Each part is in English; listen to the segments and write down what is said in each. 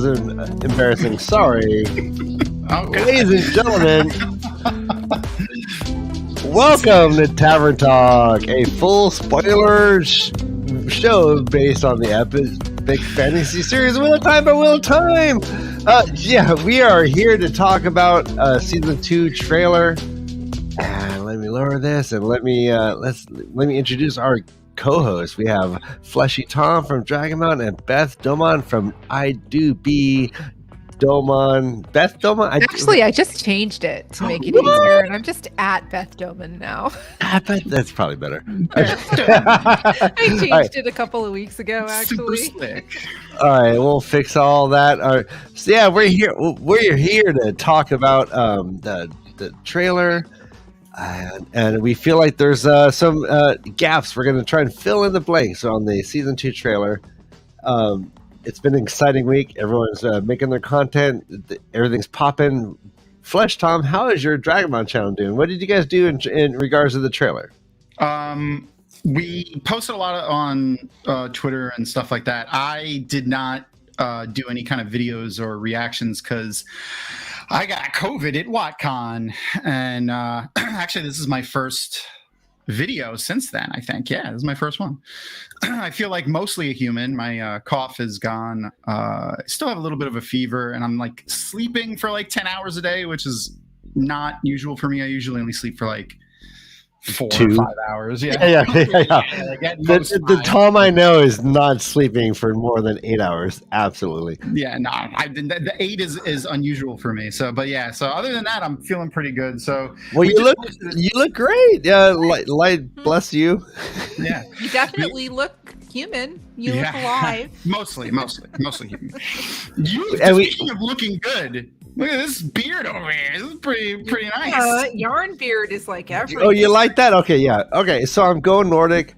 Embarrassing. Sorry. Okay. Ladies and gentlemen, welcome to Tavern Talk, a full spoiler show based on the epic fantasy series Wheel of Time by Wheel of Time. We are here to talk about season 2 trailer. And let me lower this and let me introduce our co-hosts. We have Fleshy Tom from DragonReader and Beth Domon from I Do Be Domon. Beth Domon? Actually, I just changed it to make it easier, and I'm just at Beth Domon now. That's probably better. I changed it a couple of weeks ago, actually. Super slick. All right, we'll fix all that. So yeah, we're here. We're here to talk about the trailer. And we feel like there's some gaps. We're going to try and fill in the blanks on the season 2 trailer. It's been an exciting week. Everyone's making their content. Everything's popping. Flesh Tom, how is your DragonReader channel doing? What did you guys do in regards to the trailer? We posted a lot on Twitter and stuff like that. I did not do any kind of videos or reactions because I got COVID at WotCon, and actually this is my first video since then, I think. Yeah, this is my first one. I feel like mostly a human. My cough is gone. I still have a little bit of a fever, and I'm like sleeping for like 10 hours a day, which is not usual for me. I usually only sleep for like 4 or 5 hours. Yeah. The Tom I know is not sleeping for more than 8 hours. Absolutely. Yeah, no, the 8 is unusual for me. So, but yeah. So other than that, I'm feeling pretty good. So, well, you look great. Yeah, light bless you. Yeah, you definitely look human. You look alive. Mostly human. Speaking of looking good. Look at this beard over here. This is pretty nice. Yarn beard is like everything. Oh, you like that? Okay, yeah. Okay, so I'm going Nordic.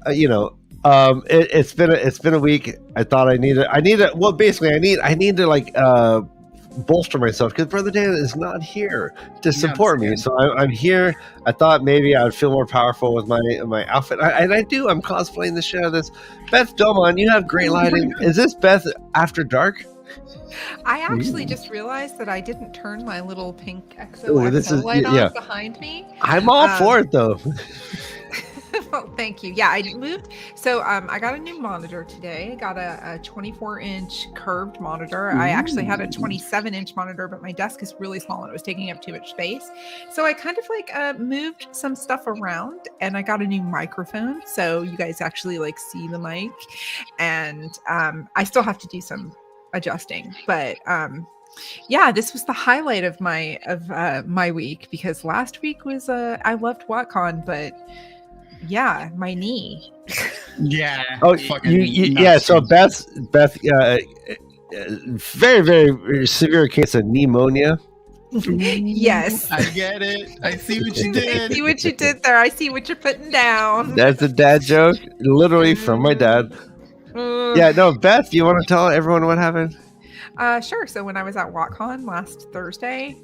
It's been a week. I thought I need to like bolster myself because Brother Dan is not here to support me. So I'm here. I thought maybe I would feel more powerful with my outfit. I'm cosplaying the shit out of this. Beth Domon, you have great lighting. Is this Beth After Dark? I actually just realized that I didn't turn my little pink XOXO light on behind me. I'm all for it, though. Well, thank you. Yeah, I moved. So I got a new monitor today. I got a 24-inch curved monitor. I actually had a 27-inch monitor, but my desk is really small and it was taking up too much space. So I kind of like moved some stuff around, and I got a new microphone. So you guys actually like see the mic, and I still have to do some adjusting, but this was the highlight of my week, because last week was I loved WotCon, but yeah, my knee. Yeah. Oh, yeah. So Beth, very, very severe case of pneumonia. Yes, I get it. I see what you did. I see what you did there. I see what you're putting down. That's a dad joke, literally from my dad. Yeah, no, Beth, you want to tell everyone what happened? Sure. So when I was at WotCon last Thursday,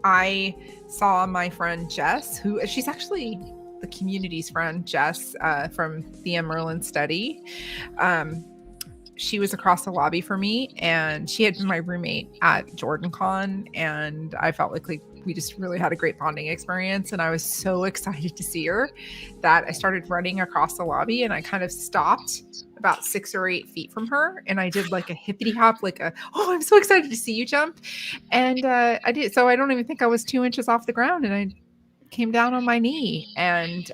I saw my friend Jess, who she's actually the community's friend, Jess, from the Merlin study. She was across the lobby for me, and she had been my roommate at JordanCon, and I felt like we just really had a great bonding experience, and I was so excited to see her that I started running across the lobby, and I kind of stopped about 6 or 8 feet from her, and I did like a hippity hop, like I'm so excited to see you jump, and I did. So I don't even think I was 2 inches off the ground, and I came down on my knee, and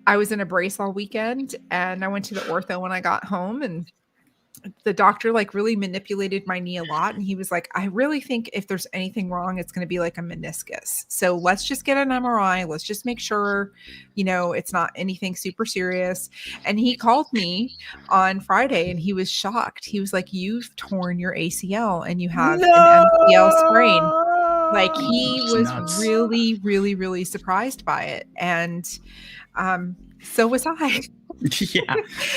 I was in a brace all weekend, and I went to the ortho when I got home, and the doctor like really manipulated my knee a lot. And he was like, I really think if there's anything wrong, it's going to be like a meniscus. So let's just get an MRI. Let's just make sure, it's not anything super serious. And he called me on Friday, and he was shocked. He was like, you've torn your ACL and you have an MCL sprain. Like, he was really, really, really surprised by it. And so was I. Yeah.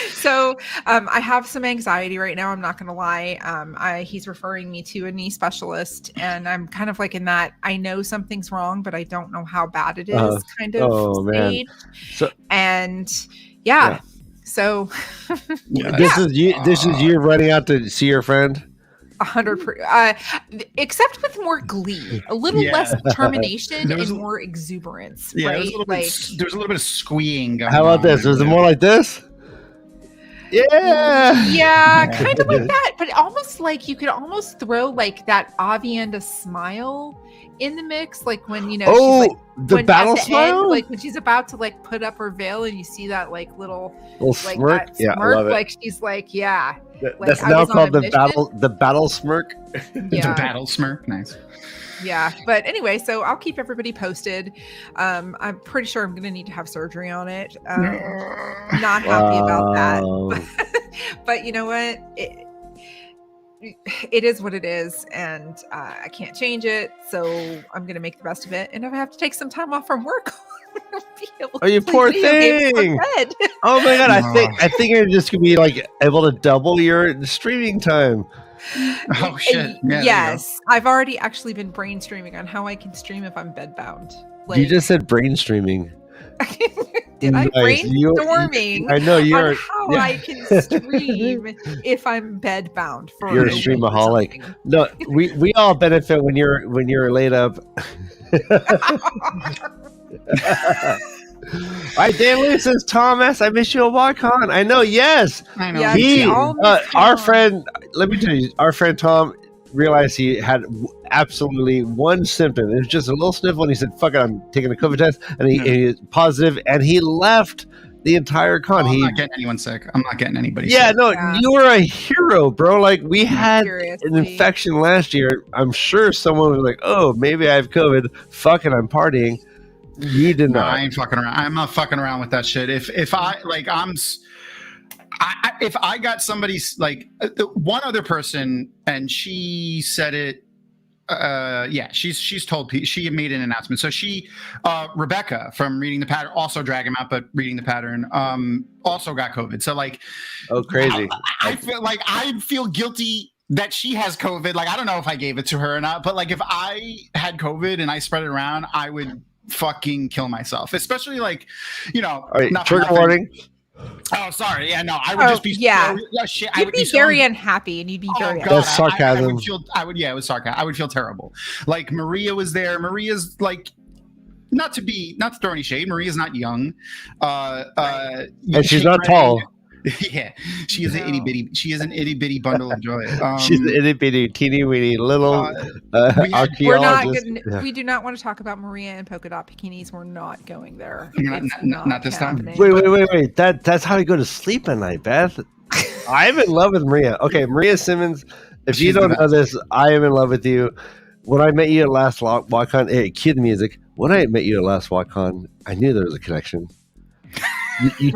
So I have some anxiety right now. I'm not going to lie. He's referring me to a knee specialist, and I'm kind of like in that I know something's wrong, but I don't know how bad it is kind of stage. So, and yeah. So This is you running out to see your friend. 100%, except with more glee, a little less determination and more exuberance. Yeah, right? there's a little bit of squeeing going on. How about this? Was it more like this? Yeah, kind of like that, but almost like you could almost throw like that Avienda smile in the mix, like when she's like the battle smile, end, like when she's about to like put up her veil and you see that like little like smirk. that Yeah, smirk, I love it. like she's like, like, that's now called the battle smirk. The battle smirk, nice. Yeah, but anyway, so I'll keep everybody posted. I'm pretty sure I'm gonna need to have surgery on it. Not happy about that, but you know what? It is what it is, and I can't change it. So I'm gonna make the best of it. And if I have to take some time off from work, I'll be able to you poor thing! Oh my god, I think you're just gonna be like able to double your streaming time. Oh shit! Yeah, yes, I've already actually been brainstorming on how I can stream if I'm bedbound. You just said brain streaming. Did I? Nice. Brainstorming. I know you're on how I can stream if I'm bedbound. You're a streamaholic. No, we all benefit when you're laid up. All right, Dan Lewis says, Thomas, I miss you at WatCon. I know, yes. I know. Yeah, our friend, let me tell you, our friend Tom realized he had absolutely one symptom. It was just a little sniffle, and he said, fuck it, I'm taking a COVID test, and he is positive, and he left the entire con. I'm not getting anyone sick. I'm not getting anybody sick. Yeah, you were a hero, bro. Like, we had an infection last year. I'm sure someone was like, oh, maybe I have COVID. Fuck it, I'm partying. You did not. I ain't fucking around. I'm not fucking around with that shit. If I got somebody's like one other person and she said it. She's told she made an announcement. So Rebecca from Reading the Pattern, also Drag Him Out, but Reading the Pattern, also got COVID. So like, oh crazy! I feel guilty that she has COVID. Like I don't know if I gave it to her or not, but like if I had COVID and I spread it around, I would fucking kill myself. Especially like, right, trigger warning. Oh, sorry. Yeah, no, I would just be. Shit, I would be very unhappy, and you'd be very. That's sarcasm. It was sarcasm. I would feel terrible. Like Maria was there. Maria's like, not to throw any shade. Maria's not young, and she's not tall. Yeah, she is an itty bitty. She is an itty bitty bundle of joy. She's an itty bitty, teeny weeny little archaeologist. We do not want to talk about Maria and polka dot bikinis. We're not going there. Not this time. Wait. That's how to go to sleep at night, Beth. I'm in love with Maria. Okay, Maria Simmons. If you don't know this, I am in love with you. When I met you at last WatCon, hey, cue the music. When I met you at last WatCon, I knew there was a connection. You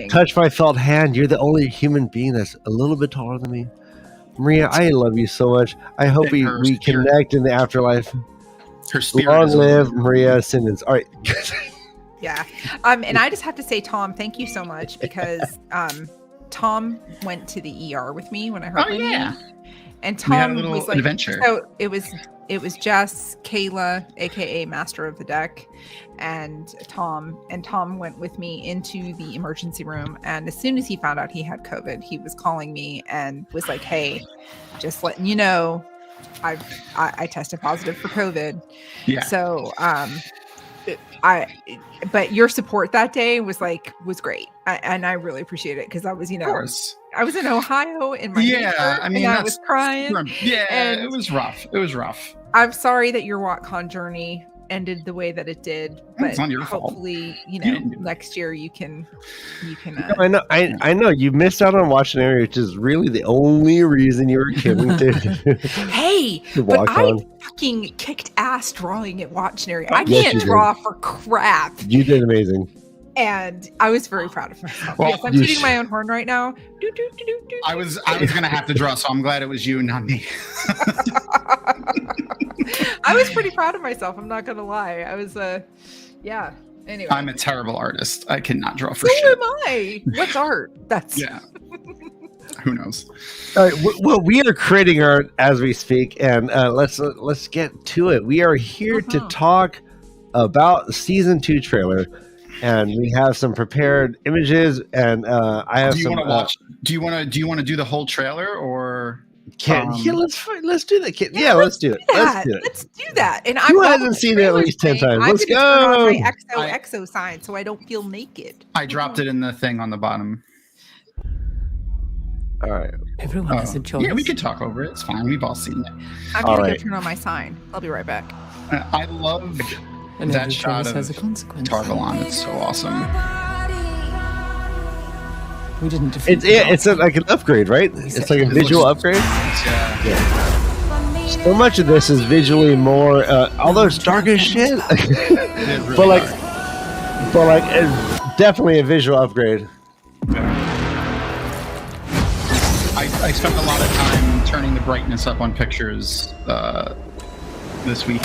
touched my felt hand. You're the only human being that's a little bit taller than me. Maria, I love you so much. I hope we connect in the afterlife. Her spirit. Long live Maria Simmons. All right. Yeah. And I just have to say, Tom, thank you so much, because Tom went to the ER with me when I hurt my knee. And Tom had a little was like, adventure. So it was Jess, Kayla, aka Master of the Deck, and Tom went with me into the emergency room. And as soon as he found out he had COVID, he was calling me and was like, "Hey, just letting you know, I tested positive for COVID." Yeah. So but your support that day was great, and I really appreciate it, because I was, I was in Ohio in my and I was crying. Yeah, it was rough. I'm sorry that your WatCon journey ended the way that it did, but hopefully, next year you can. I know you missed out on watching area, which is really the only reason you were coming to. Hey, but I fucking kicked ass drawing at Watching Area. I can't draw for crap. You did amazing. And I was very proud of myself. Well, yes, I'm shooting my own horn right now. I was gonna have to draw, so I'm glad it was you, not me. I was pretty proud of myself. I'm not gonna lie. I was Anyway, I'm a terrible artist. I cannot draw for shit. So am I. What's art? That's Who knows? All right. Well, we are creating art as we speak, and let's get to it. We are here to talk about the season 2 trailer. and we have some prepared images, and I have Do you some. want to watch? Do you want to do the whole trailer or? Let's do that. Yeah, let's do it. Let's do that. And Who hasn't seen it at least 10 times? Let's go. Turn on my XO sign so I don't feel naked. I dropped it in the thing on the bottom. All right. Everyone has a choice. Yeah, we can talk over it. It's fine. We've all seen it. I'm gonna go turn on my sign. I'll be right back. I love that shot of Tarvalon. It's so awesome. We didn't defeat it's like an upgrade, right? It's like a visual upgrade. Yeah. So much of this is visually more, although it's dark as shit. Really but it's definitely a visual upgrade. I spent a lot of time turning the brightness up on pictures this week.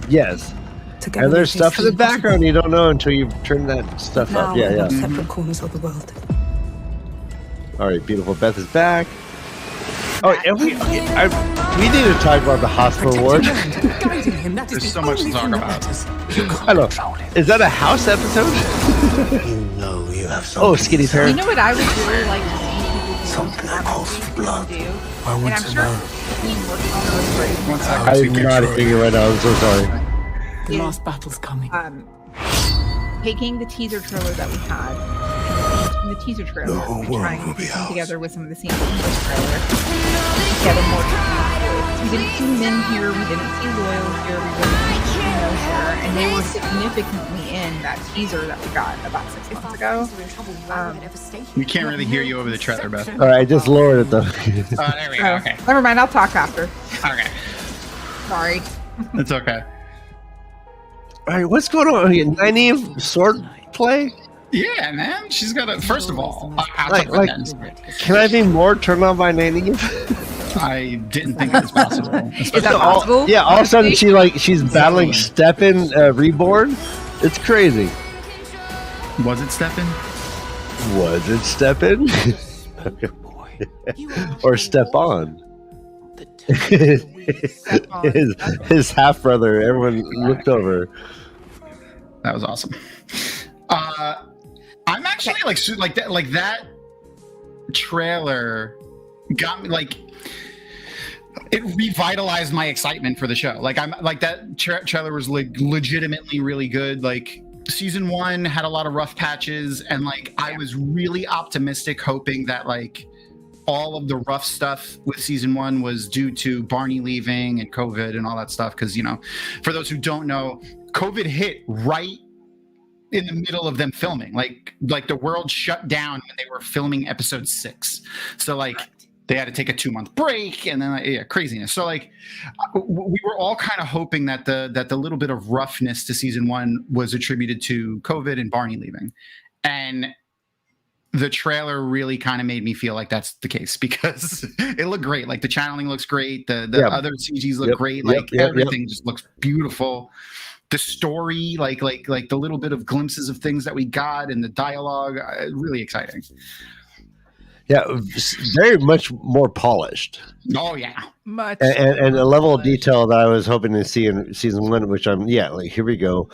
Yes. Together And there's we stuff face in the the background you don't know until you've turned that stuff now up. Yeah, we're yeah. on separate corners of the world. All right, beautiful. Beth is back. Oh, and we need to talk about the hospital ward. Guiding him, that is There's the so much to only talk thing that about. matters. I know. Is that a house episode? You know you have Oh, something. skinny You parent. know what I would really like to see people do? Something that calls for blood. Do? I And want I'm to sure know. we worked on those great. One second. I'm not thinking right now. I'm so sorry. The last battle's coming. Taking the teaser trailer that we had, and the scenes from the teaser trailer, The whole and world trying will to be put them ours. together with some of the scenes from this trailer, get a more we didn't see Min here, we didn't see Loyal here, we didn't see Reno here, and they were significantly in that teaser that we got about 6 months ago. We can't really hear you over the trailer, Beth. All right, I just lowered it though. Oh, there we go. Okay. Never mind, I'll talk after. Okay. Sorry. It's okay. All right, what's going on here? Nynaeve sword play? Yeah, man. She's got a. First of all, I'll Like- talk about like- that. Can I be more turned on by Nynaeve? I didn't think it was possible. Is that possible? Yeah, all of a sudden she's battling Steppen Reborn. It's crazy. Was it Steppen? Was it Steppen? Or Step On? his half brother. Everyone looked over. That was awesome. I'm actually like that trailer got me like it revitalized my excitement for the show. Like I'm like that trailer was legitimately really good. Like season 1 had a lot of rough patches, and like I was really optimistic, hoping that like all of the rough stuff with season 1 was due to Barney leaving and COVID and all that stuff. Because, you know, for those who don't know, COVID hit right in the middle of them filming. Like the world shut down when they were filming episode 6. So like they had to take a 2-month break, and then craziness. So like we were all kind of hoping that the little bit of roughness to season 1 was attributed to COVID and Barney leaving. And the trailer really kind of made me feel like that's the case, because it looked great. Like the channeling looks great. The other CGs look great. Like everything just looks beautiful. The story, like the little bit of glimpses of things that we got, and the dialogue, really exciting. Yeah, very much more polished. Oh yeah, Much. And a level of detail that I was hoping to see in season 1, which like here we go.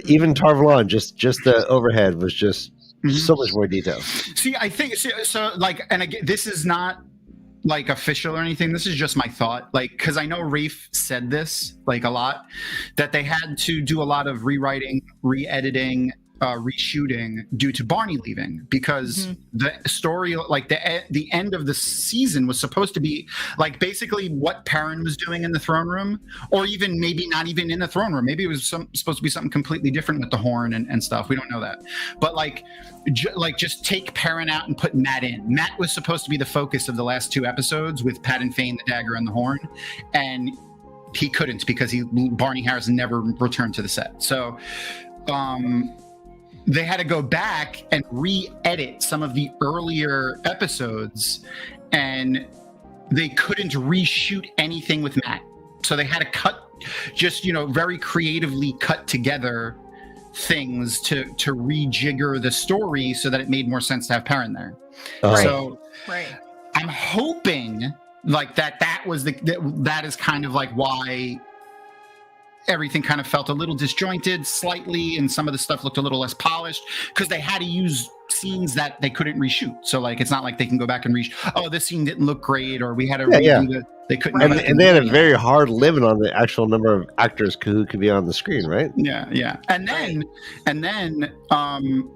Even Tarvalon, just the overhead was just so much more detail. See, I think so. Like, and again, this is not like official or anything. This is just my thought. Like, because I know Rafe said this like a lot, that they had to do a lot of rewriting, re-editing, reshooting due to Barney leaving, because the story, like the end of the season was supposed to be like basically what Perrin was doing in the throne room, or even maybe not even in the throne room. Maybe it was supposed to be something completely different with the horn and stuff. We don't know that, but like just take Perrin out and put Matt in. Matt was supposed to be the focus of the last 2 episodes with Pat and Fane, the dagger and the horn, and he couldn't because Barney Harris never returned to the set. So they had to go back and re-edit some of the earlier episodes, and they couldn't reshoot anything with Matt. So they had to cut, just, very creatively cut together things to rejigger the story so that it made more sense to have Perrin there. So I'm hoping like that was that is kind of like why everything kind of felt a little disjointed slightly, and some of the stuff looked a little less polished because they had to use scenes that they couldn't reshoot. So like, it's not like they can go back and this scene didn't look great, or we had to redo it. They couldn't. And they had a very hard limit on the actual number of actors who could be on the screen, right? Yeah. And then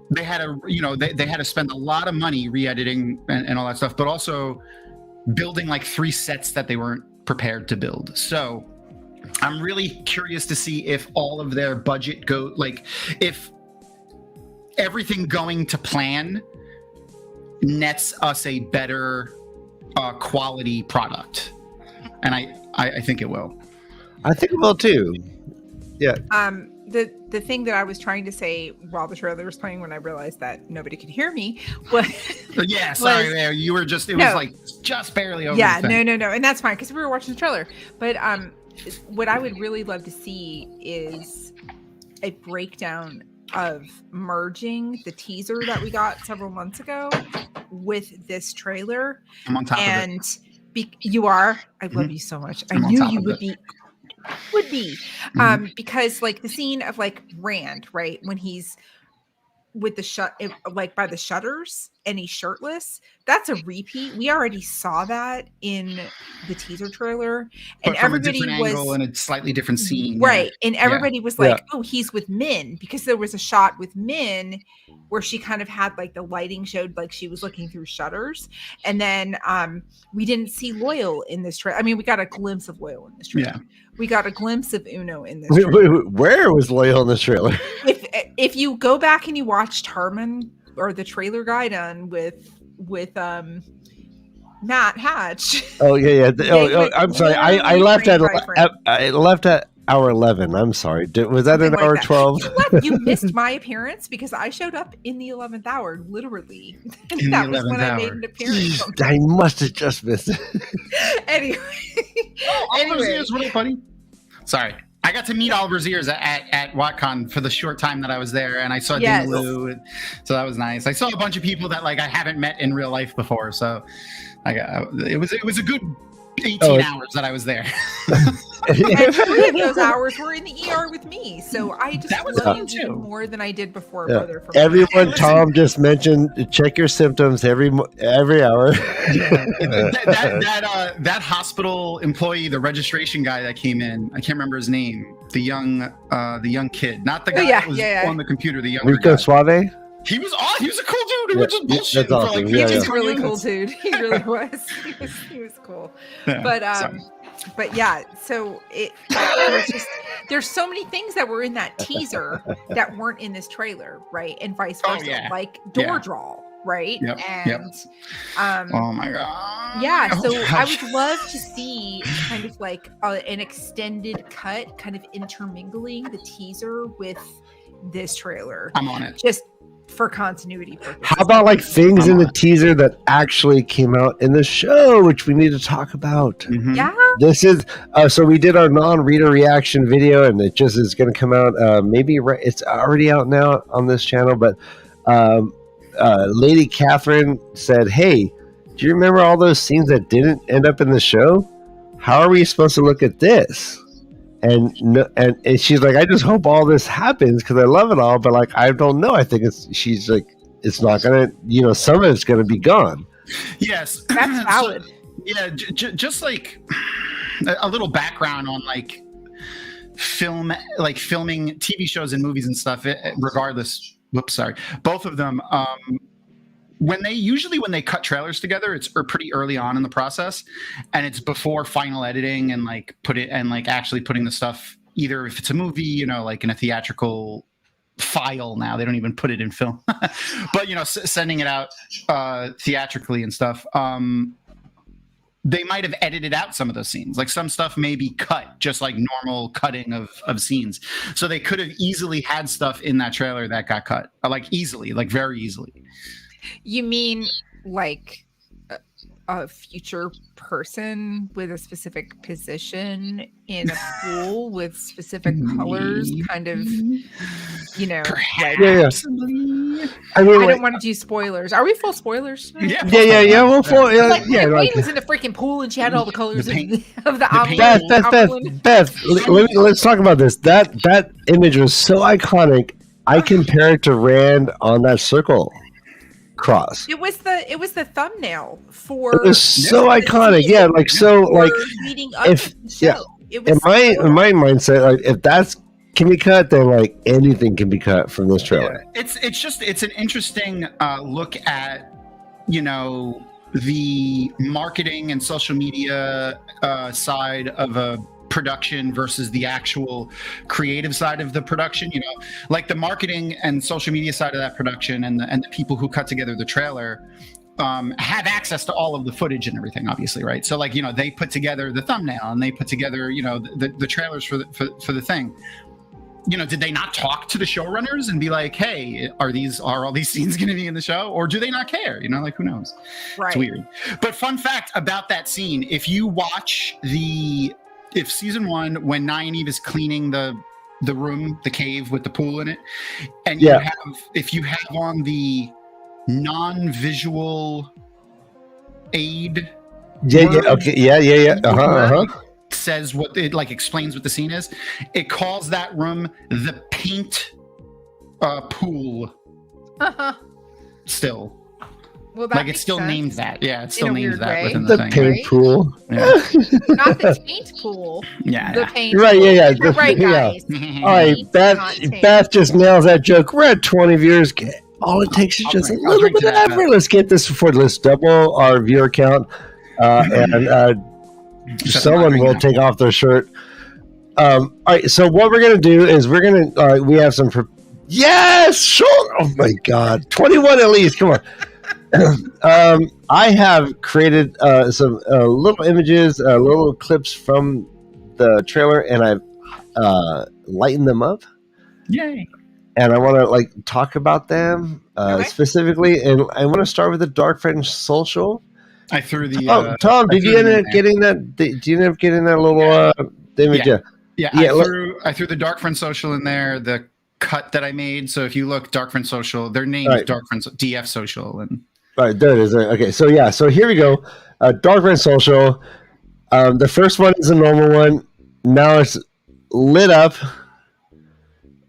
they had to, they had to spend a lot of money re-editing and all that stuff, but also building like 3 sets that they weren't prepared to build. So I'm really curious to see if all of their budget if everything going to plan nets us a better quality product. And I think it will. I think it will too. Yeah. The thing that I was trying to say while the trailer was playing, when I realized that nobody could hear me, was sorry, there you were just was like just barely over. Yeah, no, and that's fine because we were watching the trailer. But what I would really love to see is a breakdown of merging the teaser that we got several months ago with this trailer. I'm on top of it. You are. I love you so much. I knew you would be. Because like the scene of like Rand, right, when he's with the by the shutters and he's shirtless, that's a repeat. We already saw that in the teaser trailer, and but from everybody a different angle and a slightly different scene, right? And everybody was like, "Oh, he's with Min," because there was a shot with Min where she kind of had like the lighting showed like she was looking through shutters, and then we didn't see Loyal in this trailer. I mean, we got a glimpse of Loyal in this trailer. Yeah. We got a glimpse of Uno in this trailer. Where was Loyal in this trailer? If you go back and you watched Harmon or the trailer guide on with Matt Hatch. Oh yeah. I'm sorry. I left at hour 11. I'm sorry. Was that an hour 12? You missed my appearance because I showed up in the 11th hour, literally. That was when I made an appearance. I must have just missed it. Anyway. Oliver's what up, buddy? Sorry. I got to meet Oliver Ziers at WotCon for the short time that I was there, and I saw Ding Lu, so that was nice. I saw a bunch of people that like I haven't met in real life before, so it was a good 18 hours that I was there. And 3 of those hours were in the ER with me, so I just loved you more than I did before. Yeah. Everyone, Tom just mentioned, check your symptoms every hour. that hospital employee, the registration guy that came in, I can't remember his name. The young kid, not the guy that was on the computer. The younger Rico guy. Suave. He was awesome. He was a cool dude. He was just bullshitting for like he was a really cool dude. He really was. He was cool. Yeah, but yeah, so there's so many things that were in that teaser that weren't in this trailer, right? And vice versa, like door draw, right? And oh my god, yeah. So I would love to see kind of like an extended cut, kind of intermingling the teaser with this trailer. I'm on it. Just for continuity purposes. How about like things in the teaser that actually came out in the show, which we need to talk about? Mm-hmm. Yeah. This is so we did our non-reader reaction video, and it just is going to come out. Maybe it's already out now on this channel, but Lady Catherine said, "Hey, do you remember all those scenes that didn't end up in the show? How are we supposed to look at this?" And she's like, I just hope all this happens because I love it all, but like I don't know. I think she's like, it's not gonna, some of it's gonna be gone. Yes, that's valid. Just like a little background on like filming TV shows and movies and stuff. Regardless, both of them. When they cut trailers together, it's pretty early on in the process, and it's before final editing and actually putting the stuff, either if it's a movie, like in a theatrical file now, they don't even put it in film, but sending it out theatrically and stuff. They might have edited out some of those scenes. Like some stuff may be cut, just like normal cutting of scenes. So they could have easily had stuff in that trailer that got cut, like very easily. You mean like a future person with a specific position in a pool with specific colors, kind of you know, Perhaps. Yeah. I mean, I like, don't want to do spoilers. Are we full spoilers? Yeah. yeah. Well, for, Like, yeah, Wayne like was in the freaking pool and she had all the colors paint- of the Beth. Let's talk about this. That image was so iconic. I compare it to Rand on that circle cross. It was the thumbnail for. It was so iconic. Yeah, like so, like leading up if to the show. yeah, It was in my mindset, like if that's can be cut, then like anything can be cut from this trailer. Yeah. It's an interesting look at, you know, the marketing and social media side of a production versus the actual creative side of the production. You know, like the marketing and social media side of that production and the people who cut together the trailer have access to all of the footage and everything, obviously, right? So like, you know, they put together the thumbnail and they put together, you know, the trailers for the thing. You know, did they not talk to the showrunners and be like, hey, are all these scenes going to be in the show? Or do they not care? You know, like, who knows? Right. It's weird. But fun fact about that scene, if you watch if season 1, when Nynaeve is cleaning the room, the cave with the pool in it, and if you have on the non-visual aid. Says what it like explains what the scene is. It calls that room the paint pool. Still, well, that like it still names that. Yeah, it still names that within the thing. paint pool. Yeah. Not the paint pool. Yeah. The paint. Right. Pool. Yeah. You're right, guys. All right, Beth just nails that joke. We're at 20 viewers. All it takes is just a little bit of effort. Let's get this let's double our viewer count, and someone will take off their shirt. All right, so what we're gonna do is we have some. Yes, sure. Oh my God, 21 at least. Come on. I have created some little images, little clips from the trailer, and I've lightened them up. Yay! And I want to like talk about them specifically, and I want to start with the Dark Friend social. I threw the. Tom, did you end up getting that? Did you end up getting that little image? Yeah. I threw the Dark Friend social in there. The cut that I made. So if you look, Dark Friend social, their name is Dark Friend DF social, and all right, there it is. Okay, so here we go. Dark Friend social. The first one is a normal one. Now it's lit up,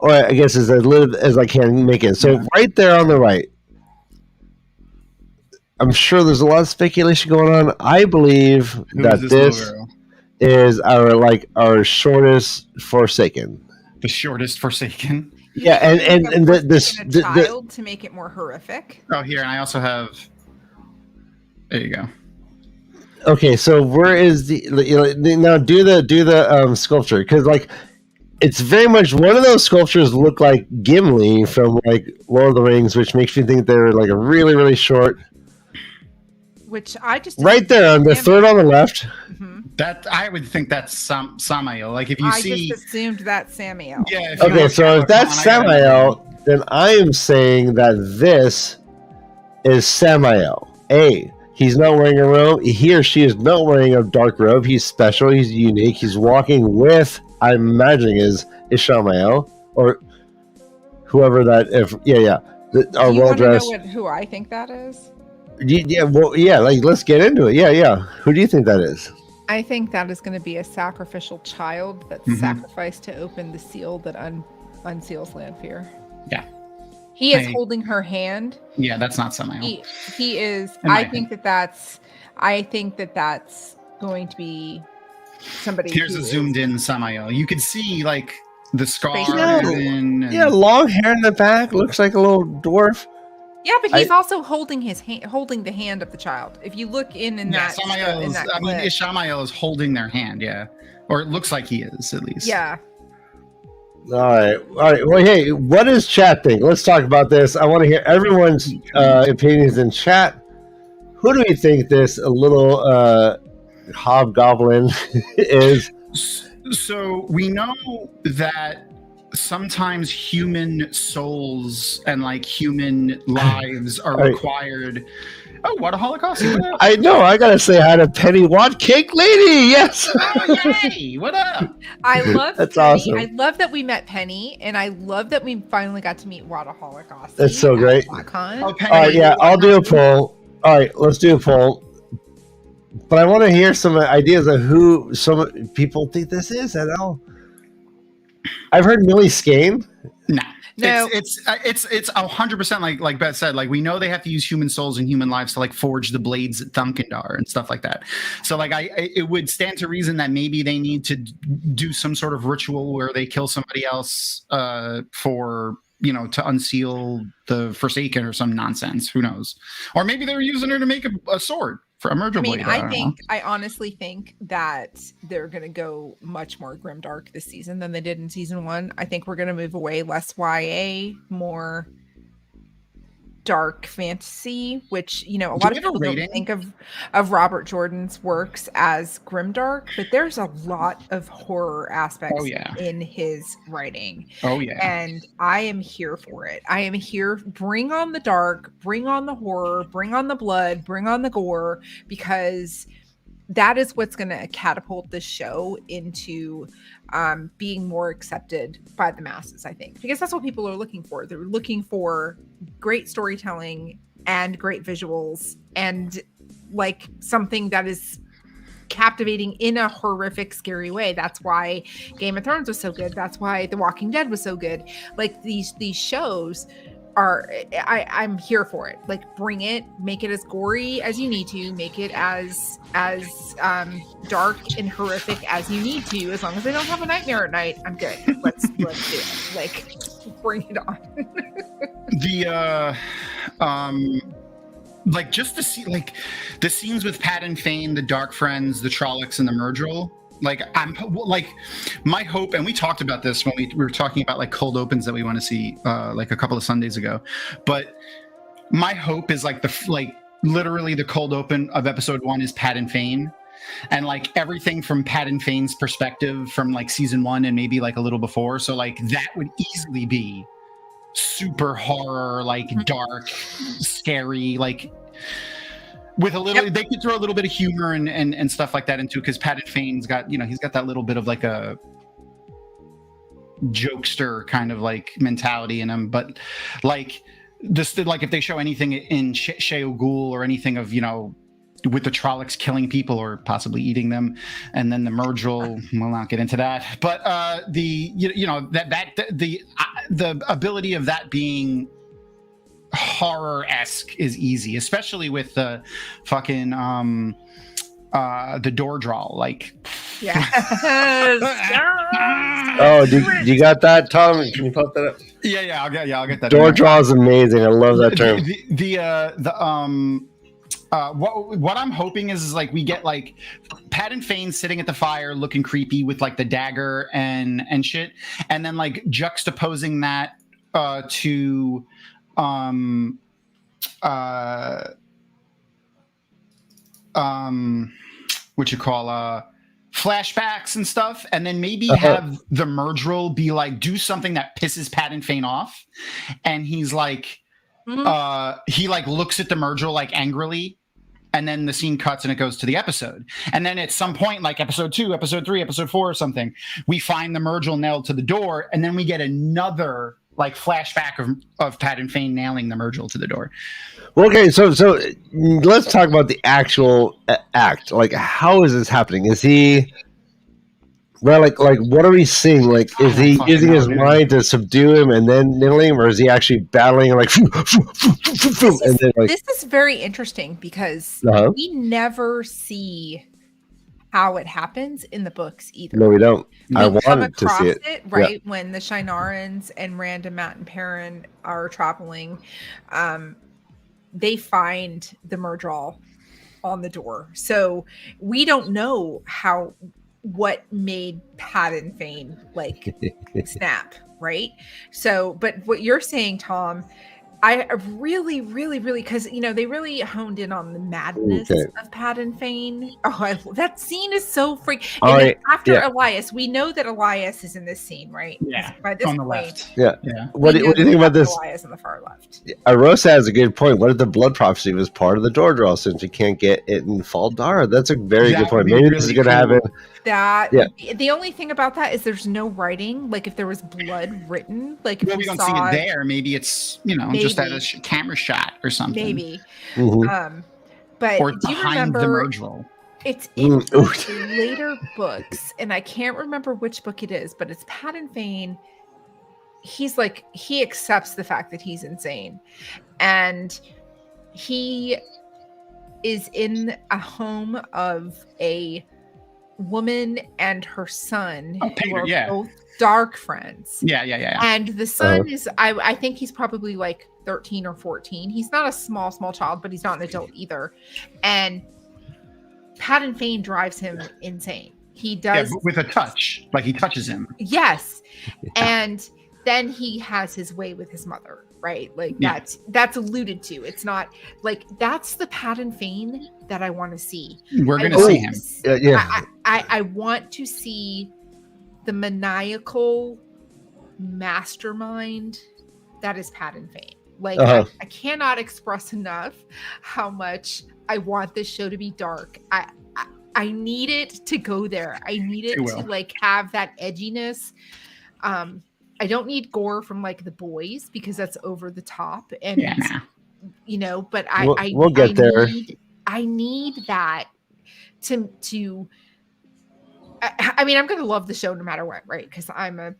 or I guess as lit as I can make it. So right there on the right. I'm sure there's a lot of speculation going on. I believe that this is our shortest Forsaken. The shortest Forsaken. Yeah, and the child to make it more horrific. Oh, here, and I also have. There you go. Okay, so where is now? Do the sculpture, because like it's very much one of those sculptures look like Gimli from like Lord of the Rings, which makes me think they're like a really really short. Which I just right there on the third on the left. Mm-hmm. That I would think that's Samael. Like if you I see, just assumed that's Samael. Yeah. Okay, so if that's Samael, then I am saying that this is Samael. He's not wearing a robe. He or she is not wearing a dark robe. He's special. He's unique. He's walking with, I'm imagining, is Samael or whoever that. Are well dressed. Who I think that is? Like let's get into it. Yeah. Who do you think that is? I think that is going to be a sacrificial child that's sacrificed to open the seal that unseals Lanfear. Yeah. He is holding her hand. Yeah, that's not Samael. He is. I think that's going to be somebody. Here's a zoomed in Samael. You could see like the scar. Long hair in the back. Looks like a little dwarf. Yeah, but he's also holding holding the hand of the child. If you look in that, Samael is holding their hand. Yeah, or it looks like he is at least. Yeah. All right. Well, hey, what does chat think? Let's talk about this. I want to hear everyone's opinions in chat. Who do we think this little hobgoblin is? So we know that sometimes human souls and like human lives are required Oh, what a Holocaust! I know. I gotta say hi to Penny Watt KayK Lady. Yes. Oh, yay! What up? I love That's Penny. awesome. I love that we met Penny, and I love that we finally got to meet Wada Holocaust. That's so great. Oh, All Penny, right, yeah, I'll do a poll. All right, let's do a poll. But I want to hear some ideas of who some people think this is. I know. I've heard Millie Skane. Nah. No. It's 100% like Beth said. Like, we know they have to use human souls and human lives to like forge the blades at Thumkindar and stuff like that. So like it would stand to reason that maybe they need to do some sort of ritual where they kill somebody else for, you know, to unseal the Forsaken or some nonsense. Who knows? Or maybe they're using her to make a sword for a merger blade. I honestly think that they're going to go much more grimdark this season than they did in season 1. I think we're going to move away less YA, more dark fantasy, which, you know, a lot of people don't think of Robert Jordan's works as grimdark, but there's a lot of horror aspects in his writing. Oh yeah. And I am here for it. I am here. Bring on the dark, bring on the horror, bring on the blood, bring on the gore, because that is what's going to catapult this show into being more accepted by the masses, I think, because that's what people are looking for. They're looking for great storytelling and great visuals and like something that is captivating in a horrific, scary way. That's why Game of Thrones was so good. That's why The Walking Dead was so good. Like these shows are, I'm here for it. Like, bring it, make it as gory as you need to, make it as dark and horrific as you need to. As long as they don't have a nightmare at night, I'm good. Let's do it. Like, bring it on. Like, just to see, like, the scenes with Pat and Fane, the Dark Friends, the Trollocs, and the Murgil. Like, my hope, and we talked about this when we were talking about like cold opens that we want to see like a couple of Sundays ago. But my hope is like literally the cold open of episode 1 is Pat and Fane, and like everything from Pat and Fane's perspective from like season 1 and maybe like a little before. So like that would easily be super horror, like dark, scary, like. With a little, they could throw a little bit of humor and stuff like that into it, because Pat and Fane's got, you know, he's got that little bit of like a jokester kind of like mentality in him. But like this, like if they show anything in Sheo Ghul or anything of, you know, with the Trollocs killing people or possibly eating them, and then the Murgil, we'll not get into that. But the ability of that being horror-esque is easy, especially with the fucking the door draw, like Oh, you got that, Tom? Can you pop that up? Yeah, I'll get that. Door draw is amazing. I love that term. What I'm hoping is like we get like Pat and Fane sitting at the fire looking creepy with like the dagger and shit, and then like juxtaposing that to what you call flashbacks and stuff, and then maybe have the Murgil be like do something that pisses Pat and Fane off, and he's like he like looks at the Murgil like angrily, and then the scene cuts and it goes to the episode, and then at some point like episode 2, episode 3, episode 4 or something, we find the Murgil nailed to the door, and then we get another like flashback of Pat and Fane nailing the Murgil to the door. Well, okay, so let's talk about the actual act. Like, how is this happening? Is he like what are we seeing? Like, is he using his mind to subdue him and then nailing him, or is he actually battling like? This is very interesting because we never see how it happens in the books either. No, we don't. I come wanted across to see it. right when the Shinarans and Rand and Matt and Perrin are traveling. They find the Murgil on the door, so we don't know what made Pat and Fane like snap, right? So, but what you're saying, Tom, I really, really, really, because they really honed in on the madness of Pat and Fane. Oh, that scene is so freak. And then after Elias, we know that Elias is in this scene, right? Yeah, by this on the point, left. Yeah. What do you think about this? Elias on the far left. Rosa has a good point. What if the blood prophecy was part of the door draw since you can't get it in Fall Dara? That's a very good point. Maybe this is going to happen. The only thing about that is there's no writing. Like if there was blood written, like if we don't see it there, maybe it's just at a camera shot or something. Maybe. Mm-hmm. But or do you behind remember the merge roll? It's in later books, and I can't remember which book it is, but it's Pat and Fane. He's like, he accepts the fact that he's insane, and he is in a home of a woman and her son who are both dark friends. Yeah. And the son is, I think he's probably like 13 or 14. He's not a small child, but he's not an adult either. And Pat and Fane drives him insane. He does with a touch, like he touches him. Yes. And then he has his way with his mother, right? Like that's alluded to. It's not like that's the Pat and Fane that I want to see. We're gonna see him. I want to see the maniacal mastermind that is Pat and Fane. Like I cannot express enough how much I want this show to be dark. I need it to go there. I need it to like have that edginess. I don't need gore from like The Boys because that's over the top and but we'll get there. I need that to I mean, I'm going to love the show no matter what, right? Because I'm a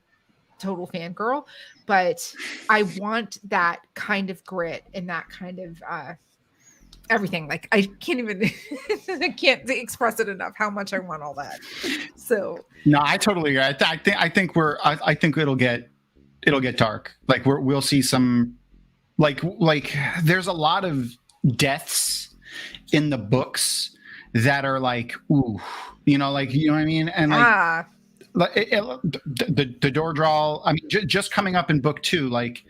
total fangirl, but I want that kind of grit and that kind of everything. Like I can't even I can't express it enough how much I want all that. So no, I totally agree. I think it'll get dark. Like we'll see some like there's a lot of deaths in the books that are like ooh, like what I mean, and like the door draw. I mean, just coming up in book 2, like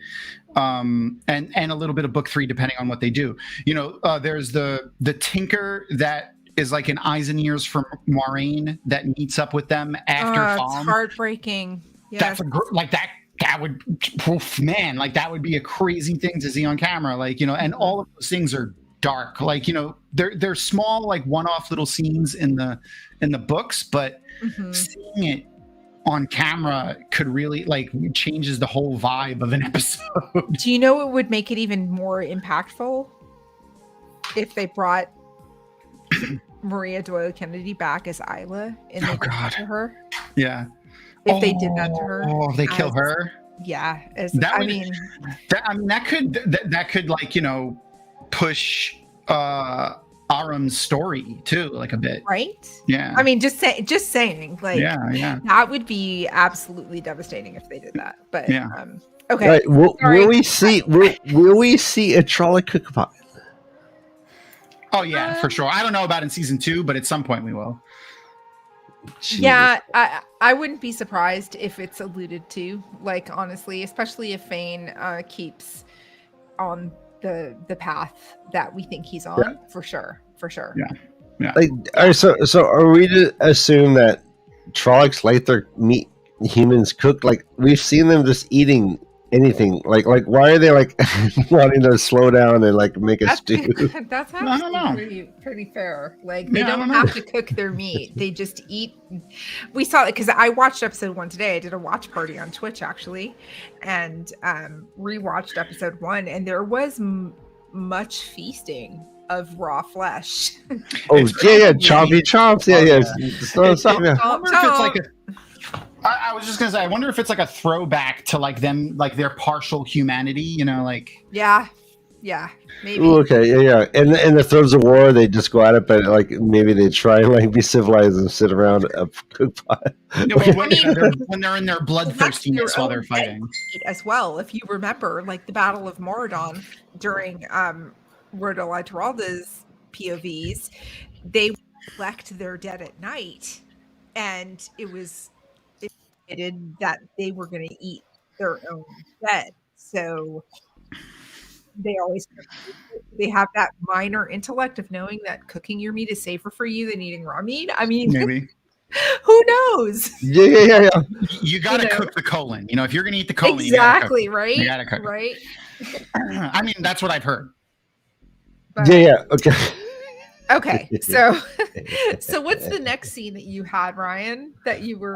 and a little bit of book 3 depending on what they do. There's the tinker that is like an eyes and ears from Moraine that meets up with them after it's heartbreaking. That's that would man, like that would be a crazy thing to see on camera, like and all of those things are dark, like they're small, like one-off little scenes in the books, but seeing it on camera could really like changes the whole vibe of an episode. Do you know what would make it even more impactful? If they brought Maria Doyle Kennedy back as Isla and they did that to her. Yeah. If they did that to her. Oh, they kill her. Yeah. That could like, push Aram's story too, like a bit. Right? Yeah. I mean, just saying, like, yeah. That would be absolutely devastating if they did that. But okay. Right. Will we see a Trolloc cookpot? Oh yeah, for sure. I don't know about in season 2, but at some point we will. Jesus. Yeah, I wouldn't be surprised if it's alluded to. Like honestly, especially if Fane keeps on the path that we think he's on, for sure. Yeah. Like, so are we to assume that Trollocs like their meat humans cooked? Like we've seen them just eating anything. Like why are they like wanting to slow down and like make a stew? That's actually pretty fair. Like they don't have to cook their meat; they just eat. We saw it because I watched episode 1 today. I did a watch party on Twitch actually, and rewatched episode 1, and there was much feasting of raw flesh. Choppy chops. Yeah. I was just gonna say, I wonder if it's like a throwback to like them, like their partial humanity, like. Yeah, maybe. Ooh, okay, yeah. And in the throes of war, they just go at it, but like maybe they try and like be civilized and sit around a cook pot. When they're in their bloodthirstiness while they're fighting. As well, if you remember, like the Battle of Moradon during Roniel Terralda's POVs, they collect their dead at night, and it was that they were going to eat their own dead. So they always they have that minor intellect of knowing that cooking your meat is safer for you than eating raw meat. I mean, Maybe. who knows? Yeah. You got to cook the colon. If you're going to eat the colon, Exactly, you right? gotta cook. Right. I mean, that's what I've heard. But, Yeah. Okay. Okay. So what's the next scene that you had, Ryan? That you were?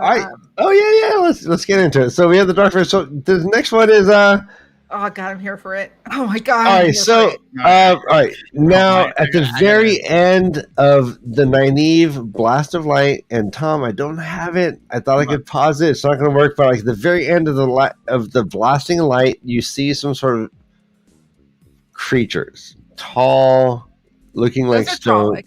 Let's get into it. So we have the dark. So the next one is Oh God, I'm here for it. Oh my God. All right, so all right, now at the very end of the Nynaeve blast of light, and Tom, I don't have it. I thought I could pause it. It's not going to work, but like the very end of the blasting of light, you see some sort of creatures, tall, looking like stone.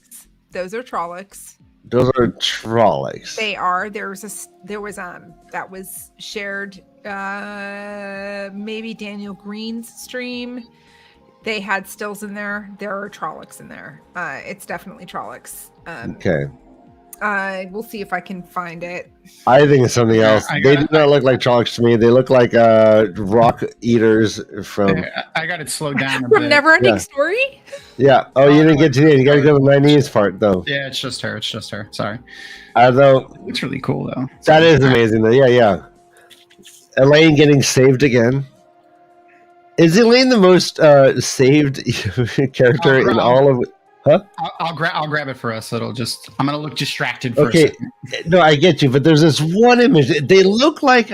Those are Trollocs. Those are Trollocs. They are. There was that was shared. Maybe Daniel Green's stream. They had stills in there. There are Trollocs in there. It's definitely Trollocs. Okay. We'll see if I can find it. I think it's something else. They do not look like Trollocs to me. They look like rock eaters from. I got it slowed down from Neverending Story. Yeah. Oh, you didn't get to it. You got to go to the Nynaeve's part though. Yeah, it's just her. Sorry. Although it's really cool though. That is amazing though. Yeah. Elaine getting saved again. Is Elaine the most saved character in all of? Huh? I'll grab it for us. I'm gonna look distracted for a second. No, I get you, but there's this one image. They look like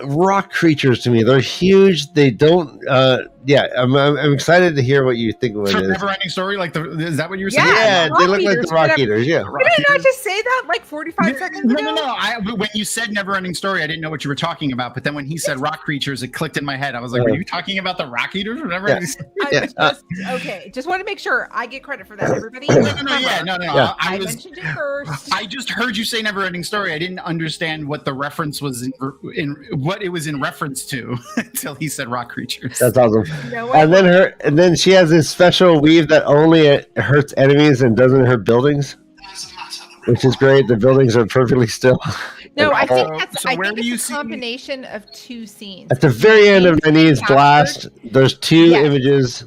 rock creatures to me. They're huge. They don't. I'm excited to hear what you think of it. Neverending Story, is that what you were saying? Yeah, they look like the rock eaters. Yeah. Did I not just say that like 45 seconds ago? No. When you said Neverending Story, I didn't know what you were talking about. But then when he said rock creatures, it clicked in my head. I was like, "Were you talking about the rock eaters or Neverending Story?" Okay, just want to make sure I get credit for that, everybody. No. Yeah. I mentioned it first. I just heard you say Neverending Story. I didn't understand what the reference was in what it was in reference to until he said rock creatures. That's awesome. And then she has this special weave that only hurts enemies and doesn't hurt buildings, which is great. The buildings are perfectly still. No, I think it's a combination of two scenes. At the very end of Nynaeve's blast, there's two images.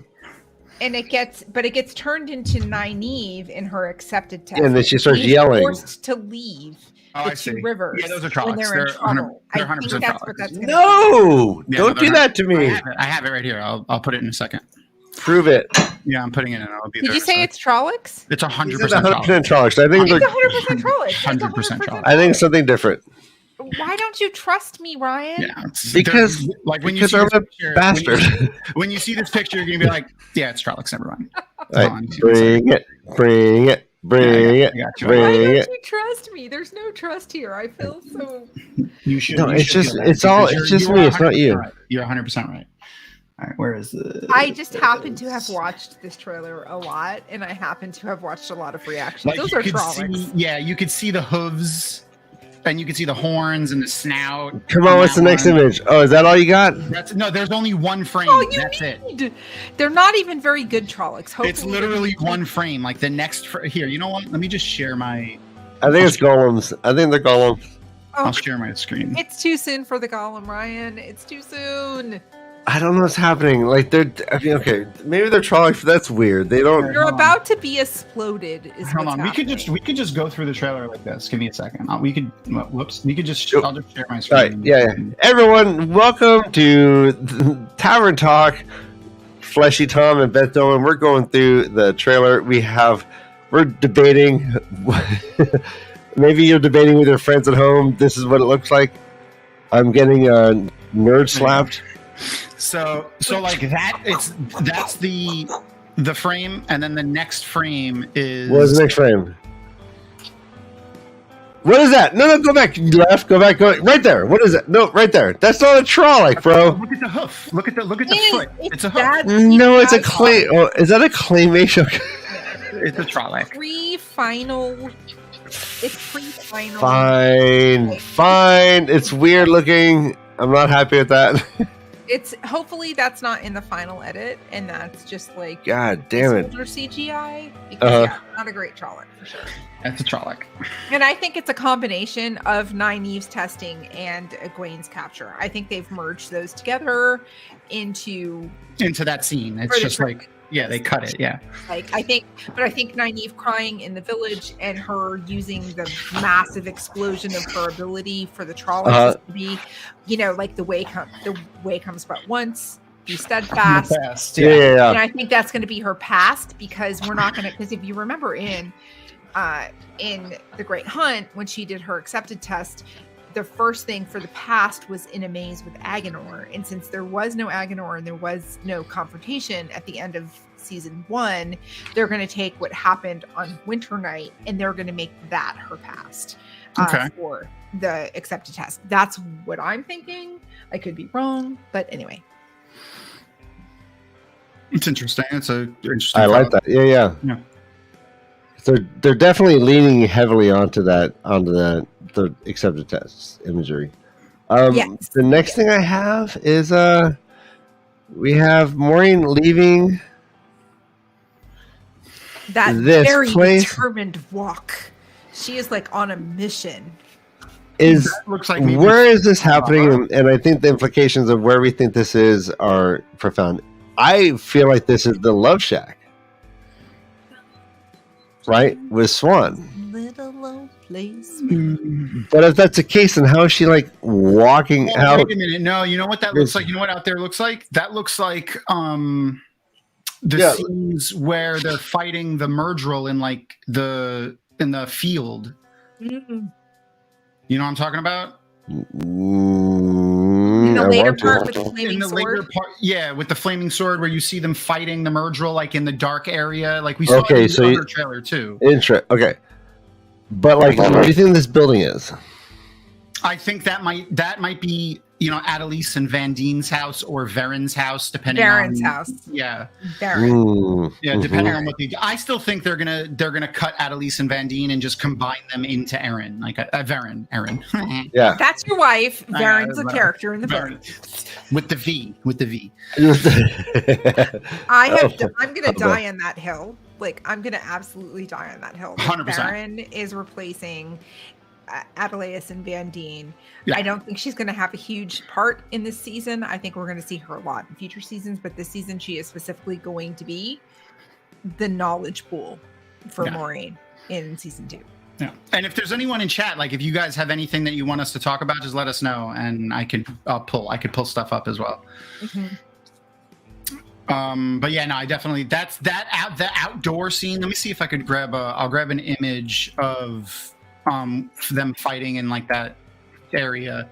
And it gets turned into Nynaeve in her accepted test. And then she starts yelling. Forced to leave the two rivers. Yeah, those are Trollocs. They're 100% Trollocs. No, don't do that to me. I have it right here. I'll put it in a second. Prove it. Yeah, I'm putting it in. Did you say it's Trollocs? It's 100% Trollocs. I think it's 100% Trollocs. 100% Trollocs. I think it's something different. Why don't you trust me, Ryan? Yeah, because I'm a bastard. When you see this picture, you're gonna be like, "Yeah, it's Trollocs." Never mind. Bring it. Why don't you trust me? There's no trust here. I feel so. You should. No, it's just me. It's not you. Right. You're 100% right. All right, where is the? I just happen to have watched this trailer a lot, and I happen to have watched a lot of reactions. Those are Trollocs. You could see the hooves. And you can see the horns and the snout. Come on, what's the next image? Oh, is that all you got? There's only one frame. That's it. They're not even very good Trollocs. Hopefully it's literally one frame. Like the next here, you know what? Let me just share my. I think it's golems. I think they're golems. I'll share my screen. It's too soon for the golem, Ryan. It's too soon. I don't know what's happening. Like okay, maybe they're Trollocs, but that's weird. They don't. You're about to be exploded. Hold on, we could just go through the trailer like this. Give me a second. We could. Whoops. We could just. I'll just share my screen. Right. Yeah. Everyone, welcome to Tavern Talk. Fleshy Tom and Beth Dolan. We're going through the trailer. We're debating. Maybe you're debating with your friends at home. This is what it looks like. I'm getting nerd slapped. So like that. That's the frame, and then the next frame is. What is the next frame? What is that? No, go back. Left. Go back. Go right there. What is it? No, right there. That's not a Trolloc, bro. Look at the hoof. Look at the foot. It's a hoof. No, it's a clay. Oh, is that a claymation? It's a Trolloc. It's pre-final. Fine. It's weird looking. I'm not happy with that. It's hopefully that's not in the final edit, and that's just like God damn it. older CGI. Because not a great Trolloc for sure. That's a Trolloc. And I think it's a combination of Nynaeve's testing and Egwene's capture. I think they've merged those together into that scene. It's just like, yeah, they cut it. Yeah. Like I think Nynaeve crying in the village and her using the massive explosion of her ability for the Trollocs to be, like the way comes but once. Be steadfast. Yeah. And I think that's going to be her past because we're not going to. Because if you remember in The Great Hunt when she did her accepted test, the first thing for the past was in a maze with Agenor. And since there was no Agenor and there was no confrontation at the end of season 1, they're going to take what happened on Winter Night and they're going to make that her past for the accepted test. That's what I'm thinking. I could be wrong, but anyway. It's interesting. It's a interesting. I like that. Yeah. They're definitely leaning heavily onto the accepted tests imagery. Yes. The next thing I have is we have Maureen leaving that this very place. Determined walk. She is like on a mission. Looks like Where is this happening? And I think the implications of where we think this is are profound. I feel like this is the Love Shack, right, with Swan. Little low place. But if that's the case, then how is she like walking out? Wait a minute. No, you know what that looks like? You know what out there looks like? That looks like the scenes where they're fighting the Murdrel in like in the field. Mm-hmm. You know what I'm talking about? In the later part with the flaming sword? With the flaming sword where you see them fighting the Murdrel like in the dark area. Like we saw in the other trailer too. Okay. But like, what do you think this building is? I think that might be, Adelise and Van Dien's house or Varen's house, depending Varen's on house. Yeah. Varen. Yeah, depending on what they do. I still think they're gonna cut Adelise and Van Dien and just combine them into Eren, like Varen. Yeah. That's your wife. Varen's a character in the Varen. With the V. I'm gonna die on that hill. Like I'm gonna absolutely die on that hill. 100%. Varen is replacing Adelais and Van Dien. Yeah. I don't think she's going to have a huge part in this season. I think we're going to see her a lot in future seasons, but this season she is specifically going to be the knowledge pool for Maureen in season 2. Yeah. And if there's anyone in chat, like if you guys have anything that you want us to talk about, just let us know and I could pull stuff up as well. Mm-hmm. But yeah, no, I definitely the outdoor scene. Let me see if I could I'll grab an image of them fighting in like that area,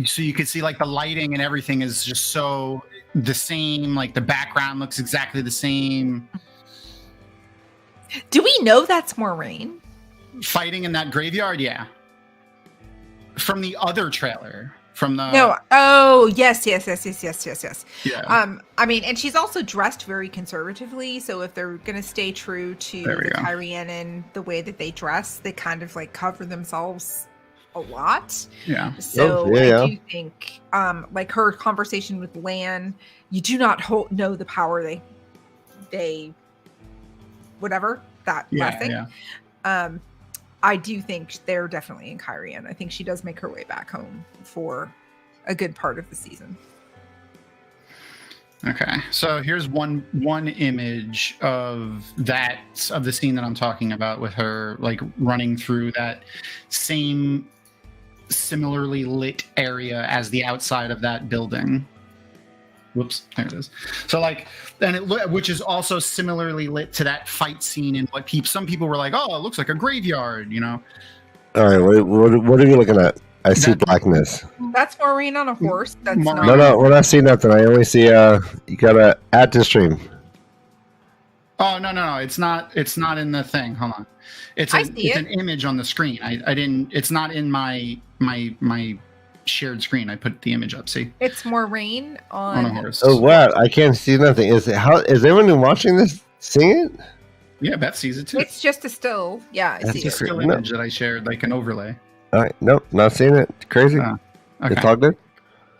so you can see like the lighting and everything is just so the same. Like the background looks exactly the same. Do we know that's Maureen fighting in that graveyard? Yeah, from the other trailer. Yes. Yeah. I mean, and she's also dressed very conservatively. So if they're going to stay true to the Kyrianan, the way that they dress, they kind of like cover themselves a lot. Yeah. So I do think, like her conversation with Lan, you do not know the power they whatever that last thing. Yeah. I do think they're definitely in Kyrian. I think she does make her way back home for a good part of the season. Okay, so here's one image of the scene that I'm talking about with her like running through that same similarly lit area as the outside of that building. Whoops, there it is. So like, which is also similarly lit to that fight scene in what some people were like, oh, it looks like a graveyard, All right, what are you looking at? I see blackness. That's Maureen on a horse. That's Maureen. No, we're not seeing nothing. I only see you gotta add to stream. Oh no, it's not in the thing. Hold on. It's an image on the screen. I didn't. It's not in my shared screen. I put the image up. See, it's Maureen on a horse. Oh wow, I can't see nothing. Is everyone watching this seeing it? Yeah, Beth sees it too. It's just a still. Yeah, I see a still image that I shared, like an overlay. All right, nope, not seeing it. Crazy. Okay. It's all good.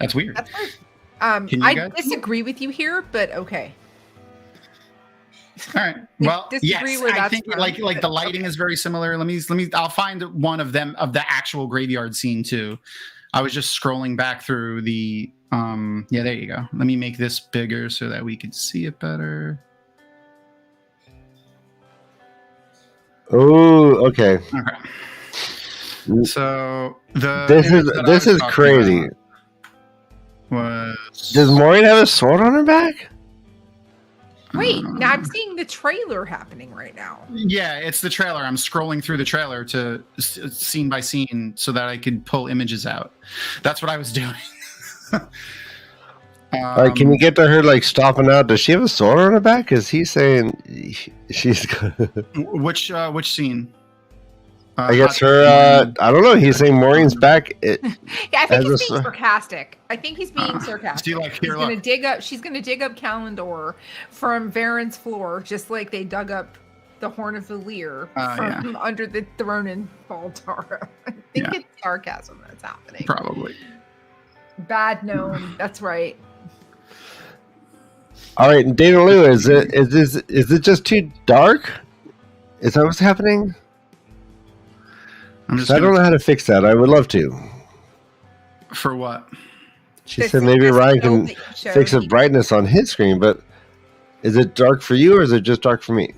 That's weird. That's weird. I disagree with you here, but okay. All right. Well, disagree yes, where I that's think from, like but the lighting okay. is very similar. Let me. I'll find one of them of the actual graveyard scene too. I was just scrolling back through the. Yeah, there you go. Let me make this bigger so that we can see it better. Oh, okay. Okay. So This is crazy. Does Maureen have a sword on her back? Wait, now I'm seeing the trailer happening right now. Yeah, it's the trailer. I'm scrolling through the trailer to scene by scene so that I could pull images out. That's what I was doing. All right, can you get to her like stopping out? Does she have a sword on her back? Because he's saying she's. Which scene? I guess her. I don't know. He's saying Maureen's back. Yeah, I think he's being sarcastic. I think he's being sarcastic. See, like, here, She's gonna dig up Kalendor from Varen's floor, just like they dug up the Horn of Valir from under the throne in Baldara. I think it's sarcasm that's happening. Probably. Bad gnome. That's right. All right, Dana Lou, is it just too dark? Is that what's happening? I don't know how to fix that. I would love to. For what? She said maybe Ryan can fix the brightness on his screen, but is it dark for you or is it just dark for me?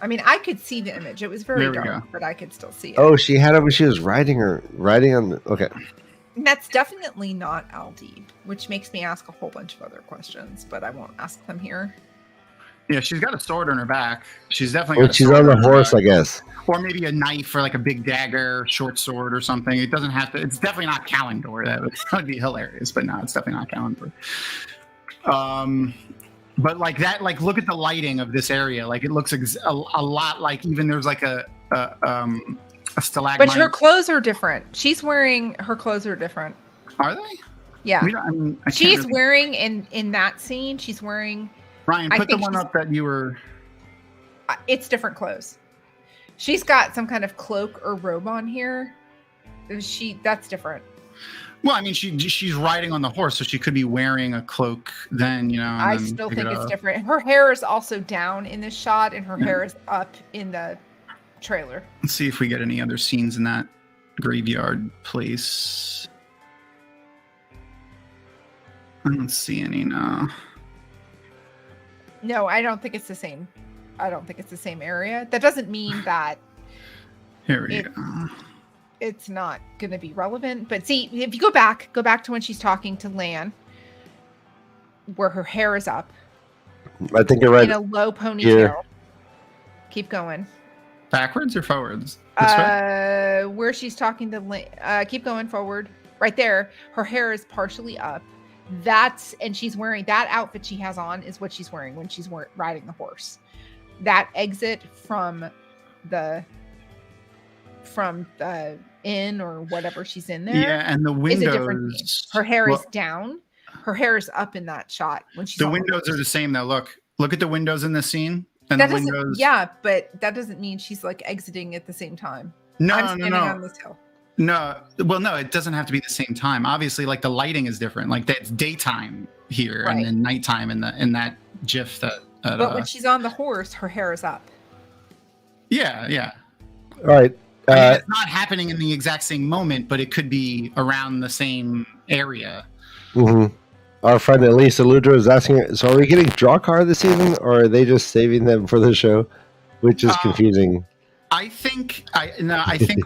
I mean, I could see the image. It was very dark, but I could still see it. Oh, she had it when she was riding on the... Okay. And that's definitely not Aldeeb, which makes me ask a whole bunch of other questions, but I won't ask them here. Yeah, she's got a sword on her back. She's definitely got she's on the horse, I guess. Or maybe a knife or like a big dagger, short sword or something. It doesn't have to. It's definitely not Kalendor. That would be hilarious, but no, it's definitely not Kalendor. But like that, like look at the lighting of this area. Like it looks a lot like even there's like a stalagmite. But her clothes are different. Her clothes are different. Are they? Yeah. She's wearing in that scene. She's wearing. Ryan, put the one up that you were. It's different clothes. She's got some kind of cloak or robe on here. That's different. Well, I mean, she's riding on the horse, so she could be wearing a cloak. Then I still think it's different. Her hair is also down in this shot, and her hair is up in the trailer. Let's see if we get any other scenes in that graveyard place. I don't see any now. No, I don't think it's the same. I don't think it's the same area. That doesn't mean that here we go. It's not going to be relevant. But see, if you go back to when she's talking to Lan, where her hair is up. I think you're right. In a low ponytail. Here. Keep going. Backwards or forwards? Where she's talking to Lan. Keep going forward. Right there. Her hair is partially up. And she's wearing that outfit she has on is what she's wearing when she's riding the horse. That exit from the inn or whatever she's in there. Yeah, and the windows. Is a different thing. Her hair is down. Her hair is up in that shot when she's. The windows are the same though. Look at the windows in this scene. And that the windows. Yeah, but that doesn't mean she's like exiting at the same time. No, I'm standing on this hill. No, well, no, it doesn't have to be the same time. Obviously, like the lighting is different. Like that's daytime here, right. And then nighttime in that GIF that. But when she's on the horse, her hair is up. Yeah. All right. I mean, it's not happening in the exact same moment, but it could be around the same area. Mm-hmm. Our friend Elisa Ludra is asking, so are we getting Drawcar this evening, or are they just saving them for the show? Which is confusing. I think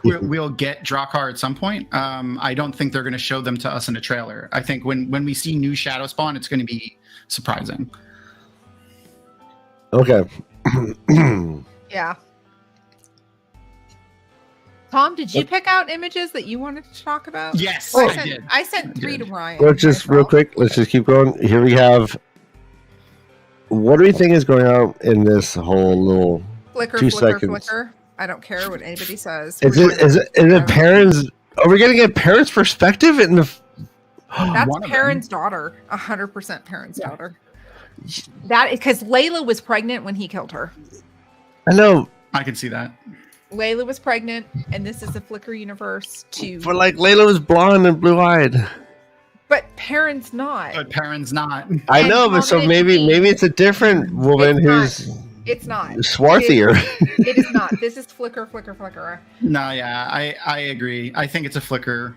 we'll get Drawcar at some point. I don't think they're going to show them to us in a trailer. I think when we see new Shadow Spawn, it's going to be surprising. Okay. Yeah. Tom, did you pick out images that you wanted to talk about? Yes, I did. I sent 3 to Ryan. Let's just real quick. Let's just keep going. Here we have. What do we think is going on in this whole little flicker? I don't care what anybody says. Is it parents? Are we going to get parents' perspective in the? That's Perrin's daughter. 100% Perrin's daughter. That because Layla was pregnant when he killed her. I know. I can see that. Layla was pregnant, and this is the Flicker universe too. But like Layla was blonde and blue-eyed. But Perrin's not. But Perrin's not. I And know, but so maybe it's a different woman It's not. swarthier. It is not. This is flicker. No, yeah, I agree. I think it's a flicker.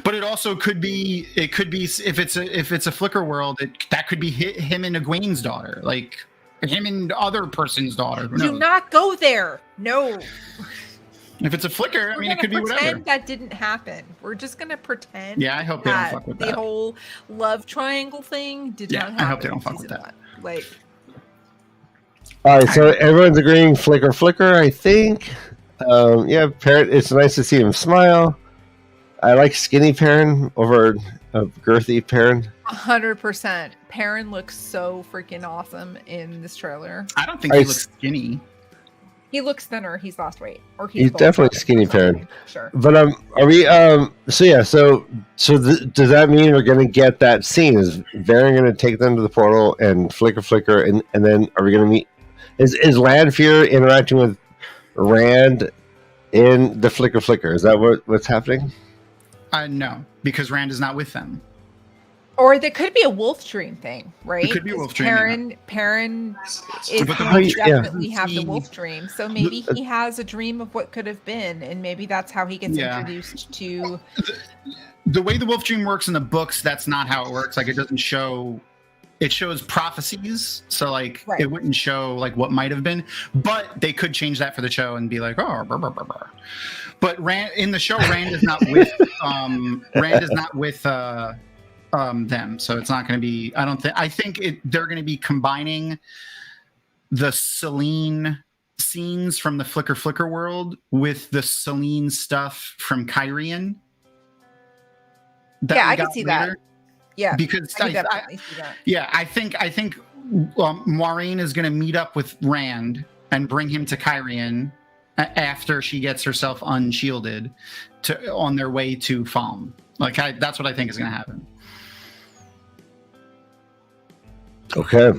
But it also could be. It could be if it's a flicker world. That could be him and Egwene's daughter, like him and other person's daughter. Who Do knows? not go there. No. If it's a flicker, I mean, it could be whatever. Pretend that didn't happen. We're just gonna pretend. Yeah, I hope they don't that fuck with the that. whole love triangle thing did not happen. I hope they don't in fuck with season that. 1. Like, All right, so everyone's agreeing flicker, I think. Yeah, Perrin, it's nice to see him smile. I like skinny Perrin over girthy Perrin. 100%. Perrin looks so freaking awesome in this trailer. I don't think he looks skinny. He looks thinner. He's lost weight, or He's both definitely lost skinny weight. Perrin. Sure. But are we? Does that mean we're going to get that scene? Is Varen going to take them to the portal and flicker, and then are we going to meet? Is Lanfear interacting with Rand in the flicker? Is that what's happening? No, because Rand is not with them. Or there could be a wolf dream thing, right? It could be a wolf dream, Perrin is But definitely have the wolf dream. So maybe he has a dream of what could have been, and maybe that's how he gets introduced to. The way the wolf dream works in the books, that's not how it works. Like, it doesn't show. It shows prophecies, so like it wouldn't show like what might have been. But they could change that for the show and be like, oh, brr, brr, brr, brr. But Rand in the show, Rand is not with. Rand is not with. Them, so it's not going to be. I think they're going to be combining the Selene scenes from the flicker world with the Selene stuff from Kyrian. Yeah, I can see that. Yeah, because I can definitely see that. Yeah, I think Maureen is going to meet up with Rand and bring him to Kyrian after she gets herself unshielded on their way to Falm. Like, that's what I think is going to happen. Okay.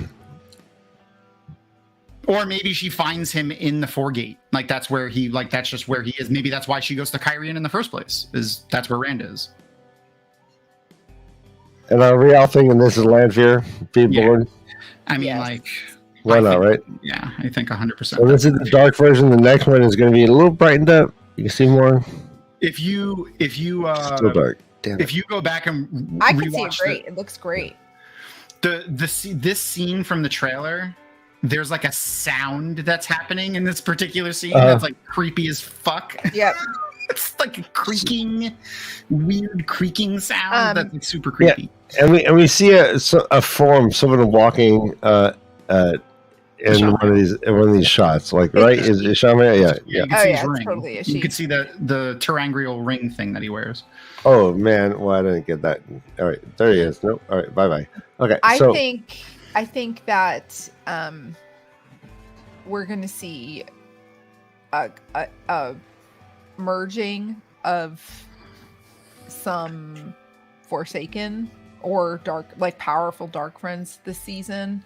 Or maybe she finds him in the Foregate. Like, that's where that's just where he is. Maybe that's why she goes to Kyrian in the first place, is that's where Rand is. And are we all thinking this is Lanfear being born? I mean, why not, right? Yeah, I think 100%. So this is the dark version. The next one is going to be a little brightened up. You can see more. If you still dark. Damn if you go back and I can see it great. It looks great. This scene from the trailer, there's like a sound that's happening in this particular scene that's like creepy as fuck. Yep. It's like a weird creaking sound that's like super creepy. Yeah. And we see a form, someone walking in one of these shots, like right? Is Shaman? Yeah. You can see his ring. Totally you can see the terangrial ring thing that he wears. Oh man, well I didn't get that. All right, there he is. Nope. All right, bye. Okay. I think that we're gonna see a merging of some Forsaken or dark, like powerful dark friends this season,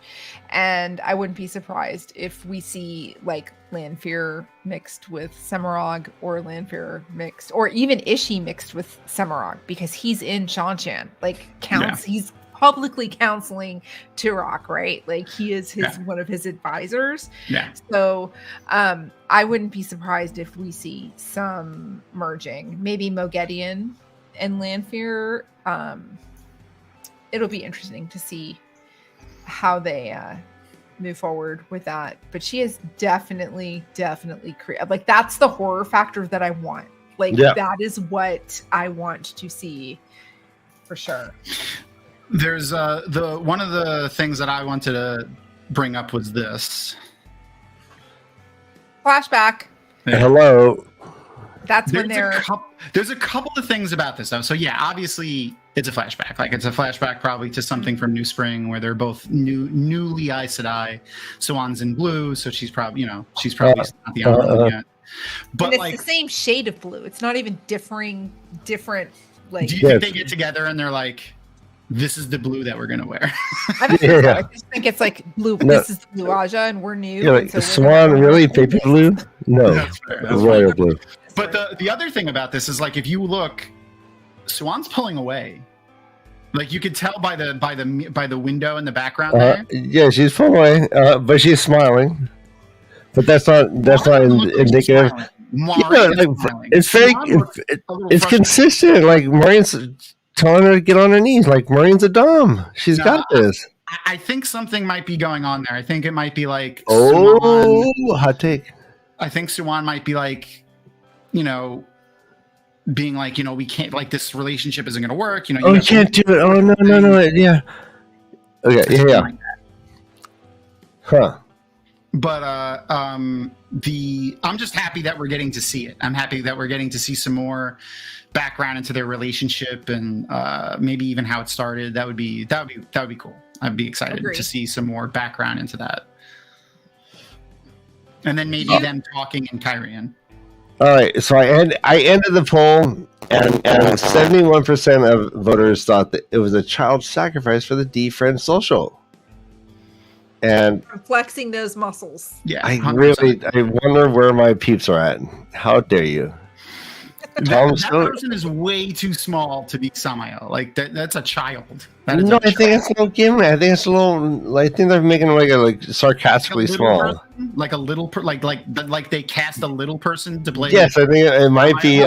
and I wouldn't be surprised if we see like Lanfear mixed with Semirog, or Lanfear mixed, or even Ishi mixed with Semirog, because he's in Shanshan, like he's publicly counseling Turok, right? Like he is one of his advisors. Yeah. So I wouldn't be surprised if we see some merging, maybe Moghedien and Lanfear. It'll be interesting to see how they move forward with that. But she is definitely like, that's the horror factor that I want. Like that is what I want to see for sure. There's one of the things that I wanted to bring up was this flashback. Yeah. Hello. That's when there's a couple of things about this though. So yeah, obviously it's a flashback. Like it's a flashback probably to something from New Spring where they're both newly Aes Sedai. Swan's in blue, so she's probably not the only one yet. But and it's the same shade of blue. It's not even different. Like, do you think they get together and they're like, "This is the blue that we're gonna wear"? I don't think so. I just think it's like blue. No. This is the blue Aja, and we're new. Yeah, like, Swan really baby blue? No, that's royal blue. But the other thing about this is, like, if you look, Swan's pulling away. Like you could tell by the window in the background there. Yeah, she's full away, but she's smiling. But that's not indicative. It's very it's consistent. Like Maureen's telling her to get on her knees. Like Maureen's a dom. She's got this. I think something might be going on there. I think it might be like hot take. I think Suwan might be like, being like, we can't, like, this relationship isn't going to work. You can't do it. Oh no. Yeah. Okay. Yeah. Like huh. But I'm just happy that we're getting to see it. I'm happy that we're getting to see some more background into their relationship and maybe even how it started. That would be cool. I'd be excited to see some more background into that. And then maybe them talking in Kyrian. All right, so I ended the poll, and 71% of voters thought that it was a child sacrifice for the D-Friend social. And I'm flexing those muscles. Yeah, I wonder where my peeps are at. How dare you? That person is way too small to be Samael. Like that's a child. I think it's a little gimmick. I think it's a little. I think they're making like sarcastically small. Like a little, like they cast a little person to play. Yes, I think it might be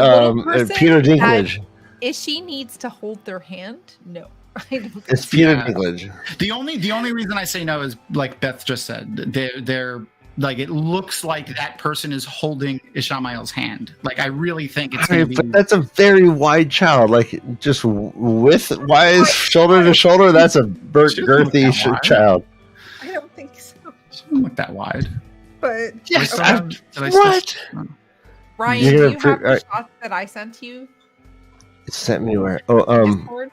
Peter Dinklage. If she needs to hold their hand, no. It's Peter Dinklage. The only reason I say no is like Beth just said. They're like, it looks like that person is holding Ishamael's hand. Like, I really think it's going to be... But that's a very wide child. Like, just width, shoulder to shoulder, that's a girthy child. I don't think so. She doesn't look that wide. But... Yes, what? Ryan, do you have the shots that I sent you? It sent me where? Discord?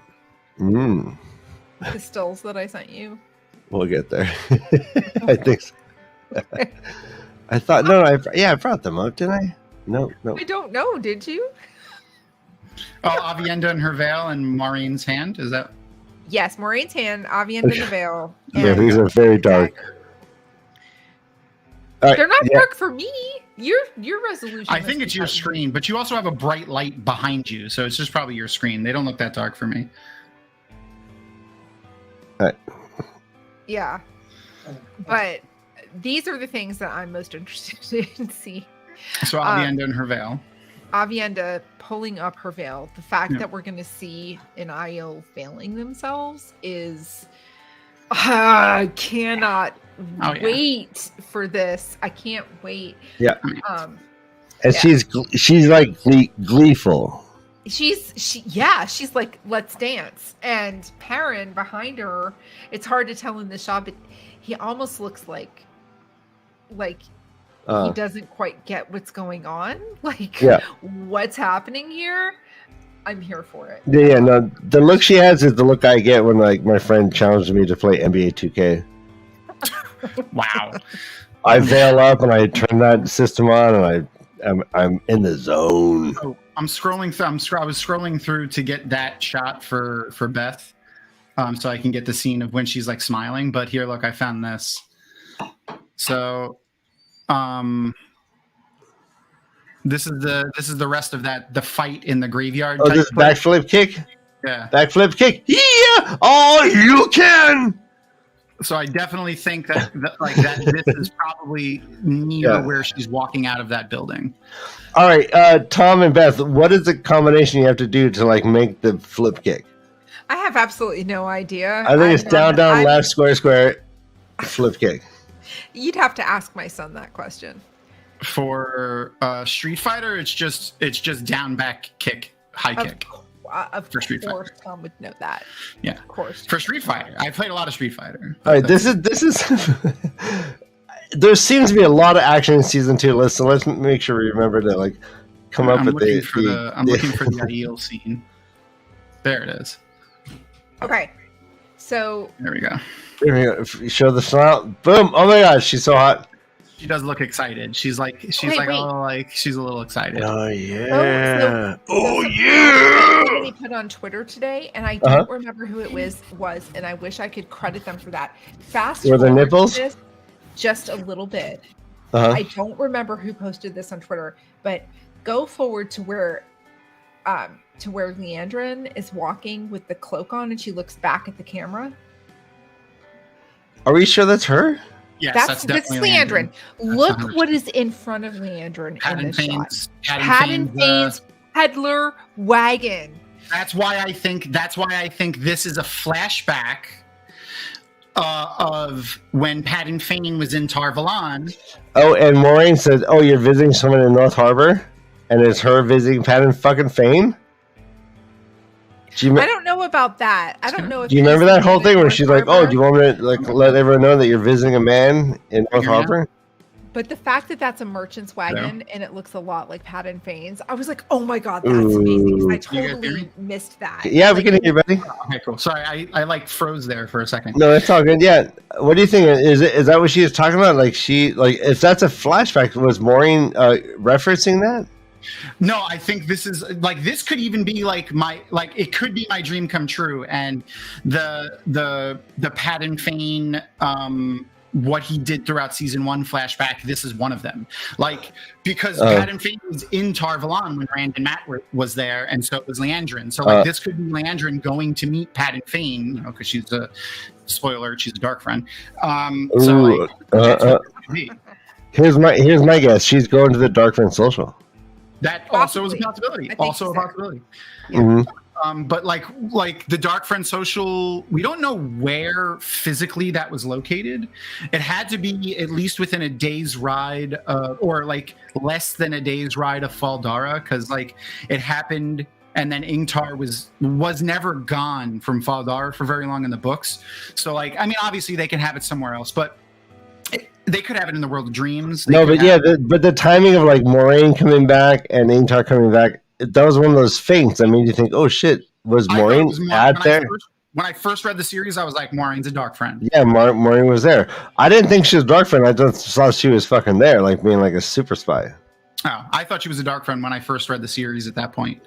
The stills that I sent you? We'll get there. I think so. I thought I brought them up, didn't I? No. I don't know. Did you? Oh, Avienda and her veil and Maureen's hand. Is that? Yes, Maureen's hand, Avienda and the veil. Yeah, these are very dark. They're not dark for me. Your resolution. I think it's your screen, but you also have a bright light behind you, so it's just probably your screen. They don't look that dark for me. All right. Yeah, but. These are the things that I'm most interested in seeing. So Avienda and her veil. Avienda pulling up her veil. The fact that we're going to see an IO veiling themselves is... I cannot wait for this. I can't wait. Yeah. And she's like gleeful. She's like, let's dance. And Perrin behind her, it's hard to tell in the shot, but he almost looks like he doesn't quite get what's going on. What's happening here? I'm here for it. Yeah, no, the look she has is the look I get when like my friend challenged me to play NBA 2K. Wow. I veil up and I turn that system on and I'm in the zone. Oh, I'm scrolling through. I was scrolling through to get that shot for Beth, so I can get the scene of when she's like smiling. But here, look, I found this. So, this is the rest of the fight in the graveyard. Oh, this backflip kick. Yeah, backflip kick. Yeah. Oh, you can. So I definitely think that this is probably near where she's walking out of that building. All right, Tom and Beth, what is the combination you have to do to like make the flip kick? I have absolutely no idea. I think it's down, left, square, flip kick. You'd have to ask my son that question. For Street Fighter, it's just down, back, kick, high kick. Of course, Tom would know that. Yeah, of course. For Street Fighter, I played a lot of Street Fighter. All right, this is. There seems to be a lot of action in season 2. So let's make sure we remember to like come up with I'm looking for the ideal scene. There it is. Okay, so there we go. Here we go. Show the smile. Boom! Oh my gosh, she's so hot. She does look excited. She's a little excited. Oh yeah! Somebody put on Twitter today, and I don't remember who it was, and I wish I could credit them for that. Were there nipples? Just a little bit. I don't remember who posted this on Twitter, but go forward to where to where Leandrin is walking with the cloak on, and she looks back at the camera. Are we sure that's her? Yes, That's definitely Leandrin. Look 100%. what is in front of Leandrin in this shot. Patton Fane's peddler wagon. That's why I think this is a flashback of when Patton Fane was in Tar-Valon. Oh, and Maureen says, "Oh, you're visiting someone in North Harbor, and it's her visiting Patton fucking Fane." I don't know about that. I don't know. If Do you remember that whole thing where she's like, "Oh, do you want me to like let everyone know that you're visiting a man in North Harbor?" But the fact that that's a merchant's wagon and it looks a lot like Patton Fane's, I was like, "Oh my god, that's amazing!" 'Cause I totally missed that. Yeah, we can hear you, buddy. Okay, cool. Sorry, I like froze there for a second. No, it's all good. Yeah, what do you think? Is that what she was talking about? Like if that's a flashback, was Maureen referencing that? No, I think this is like this could even be like it could be my dream come true, and the Patton Fane what he did throughout season 1 flashback. This is one of them, like because Patton Fane was in Tar-Valon when Rand and Matt was there, and so it was Leandrin. So like this could be Leandrin going to meet Patton Fane, you know, because she's a spoiler, she's a dark friend. Here's my guess. She's going to the Dark Friend social. That also is a possibility. Also a possibility. Yeah. Mm-hmm. But like the Dark Friend social, we don't know where physically that was located. It had to be at least within a day's ride, or like less than a day's ride of Faldara, because like it happened, and then Ingtar was never gone from Faldara for very long in the books. So like, I mean, obviously they can have it somewhere else, but they could have it in the World of Dreams. But the timing of like Moraine coming back and Ingtar coming back, that was one of those feints. I mean, you think, oh shit, was Moraine out there? When I first read the series, I was like, Maureen's a dark friend. Yeah, Maureen was there. I didn't think she was a dark friend. I just thought she was fucking there, like being like a super spy. Oh, I thought she was a dark friend when I first read the series at that point.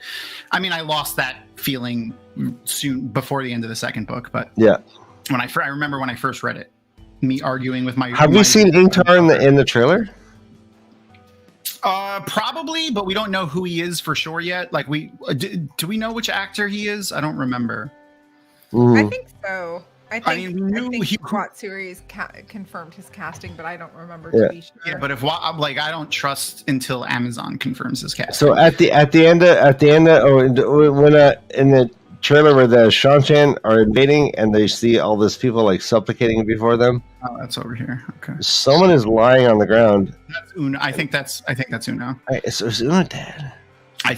I mean, I lost that feeling soon before the end of the second book, but yeah, when I remember when I first read it, me arguing with my. Have we seen Ingtar in the trailer? Probably, but we don't know who he is for sure yet. Like, do we know which actor he is? I don't remember. I think so. I think he WOT series confirmed his casting, but I don't remember to be sure. Yeah, but if I'm like, I don't trust until Amazon confirms his casting. So at the end of when in the trailer where the Shanshan are invading and they see all these people like supplicating before them. Oh, that's over here. Okay. Someone is lying on the ground. That's Uno. I think that's Uno. So is Uno dead?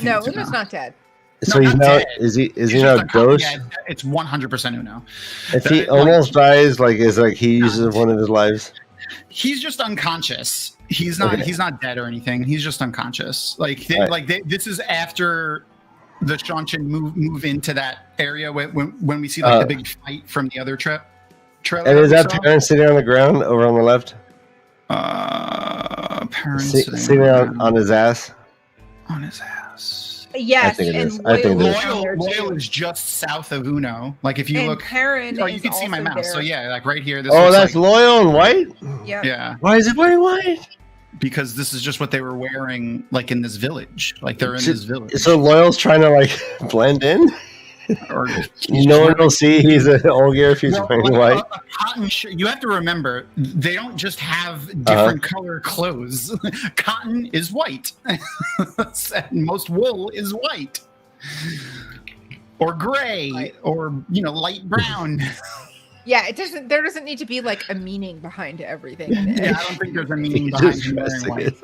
No, Uno's not dead. So he's now dead. Is he now a ghost? Yeah, it's 100% Uno. If he almost dies, he uses one of his lives. He's just unconscious. He's not. Okay. He's not dead or anything. He's just unconscious. This is after the Shanshan move into that area when we see the big fight from the other trailer. And is that Perrin sitting on the ground over on the left? Perrin sitting on his ass. On his ass. Yes, and Loyal is just south of Uno. Like if you look, Perrin you can see my mouse. There. So yeah, like right here. That's Loyal and white. Yep. Yeah. Why is it wearing white? Because this is just what they were wearing, like in this village. Like they're in this village. So Loyal's trying to like blend in. Or no one will see he's an Olgier if he's wearing white. A cotton shirt. You have to remember, they don't just have different color clothes. Cotton is white. Most wool is white. Or gray. Or, light brown. Yeah, there doesn't need to be like a meaning behind everything. Yeah, I don't think there's a meaning behind him wearing white.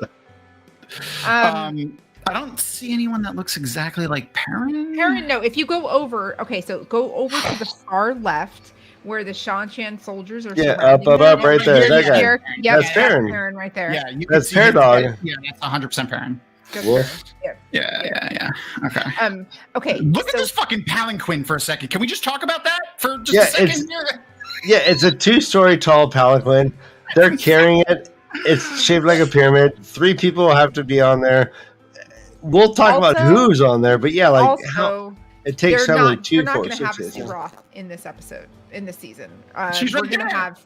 I don't see anyone that looks exactly like Perrin. No. If you go over, so go over to the far left where the Shanshan soldiers are. Yeah, up, right there. That guy. Yep, that's Perrin. Perrin right there. Yeah, that's Perrin dog. Yeah, that's 100% Perrin. Yeah. Okay. Okay. Look at this fucking palanquin for a second. Can we just talk about that for just a second here? Yeah, it's a 2-story tall palanquin. They're carrying it. It's shaped like a pyramid. 3 people have to be on there. We'll talk about who's on there, but yeah, how it takes somebody 2, 4, 6. We're not going to have Suroth in this episode, in this season. She's we're going to have.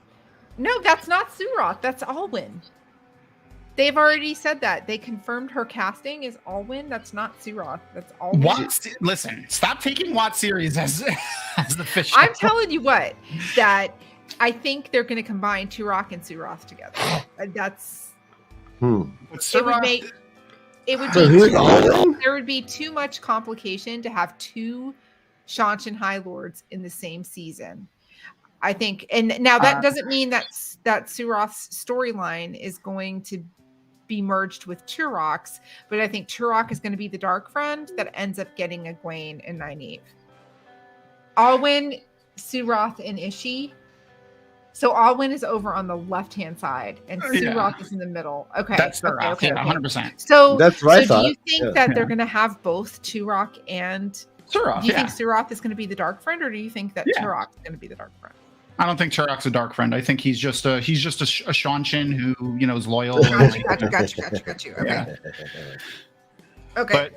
No, that's not Suroth. That's Alwyn. They've already said that. They confirmed her casting is Alwyn. That's not Suroth. That's Alwyn. WOT, listen, stop taking WOT series as the fish. I'm telling you what, that I think they're going to combine Turok and Suroth together. That's it would be there would be too much complication to have two Shanchen High Lords in the same season. I think, and now that doesn't mean that Suroth's storyline is going to be merged with Turok's, but I think Turok is going to be the dark friend that ends up getting Egwene and Nynaeve. Alwyn, Suroth, and Ishii. So Alwyn is over on the left-hand side, and Suroth is in the middle. Okay, that's Suroth. Okay, 100%. So that's what I thought. Do you think that they're going to have both Turok and Suroth? Do you think Suroth is going to be the dark friend, or do you think that Turok is going to be the dark friend? I don't think Turok's a dark friend. I think he's just a Shanshin who is loyal. Got you. Okay. Yeah. Okay.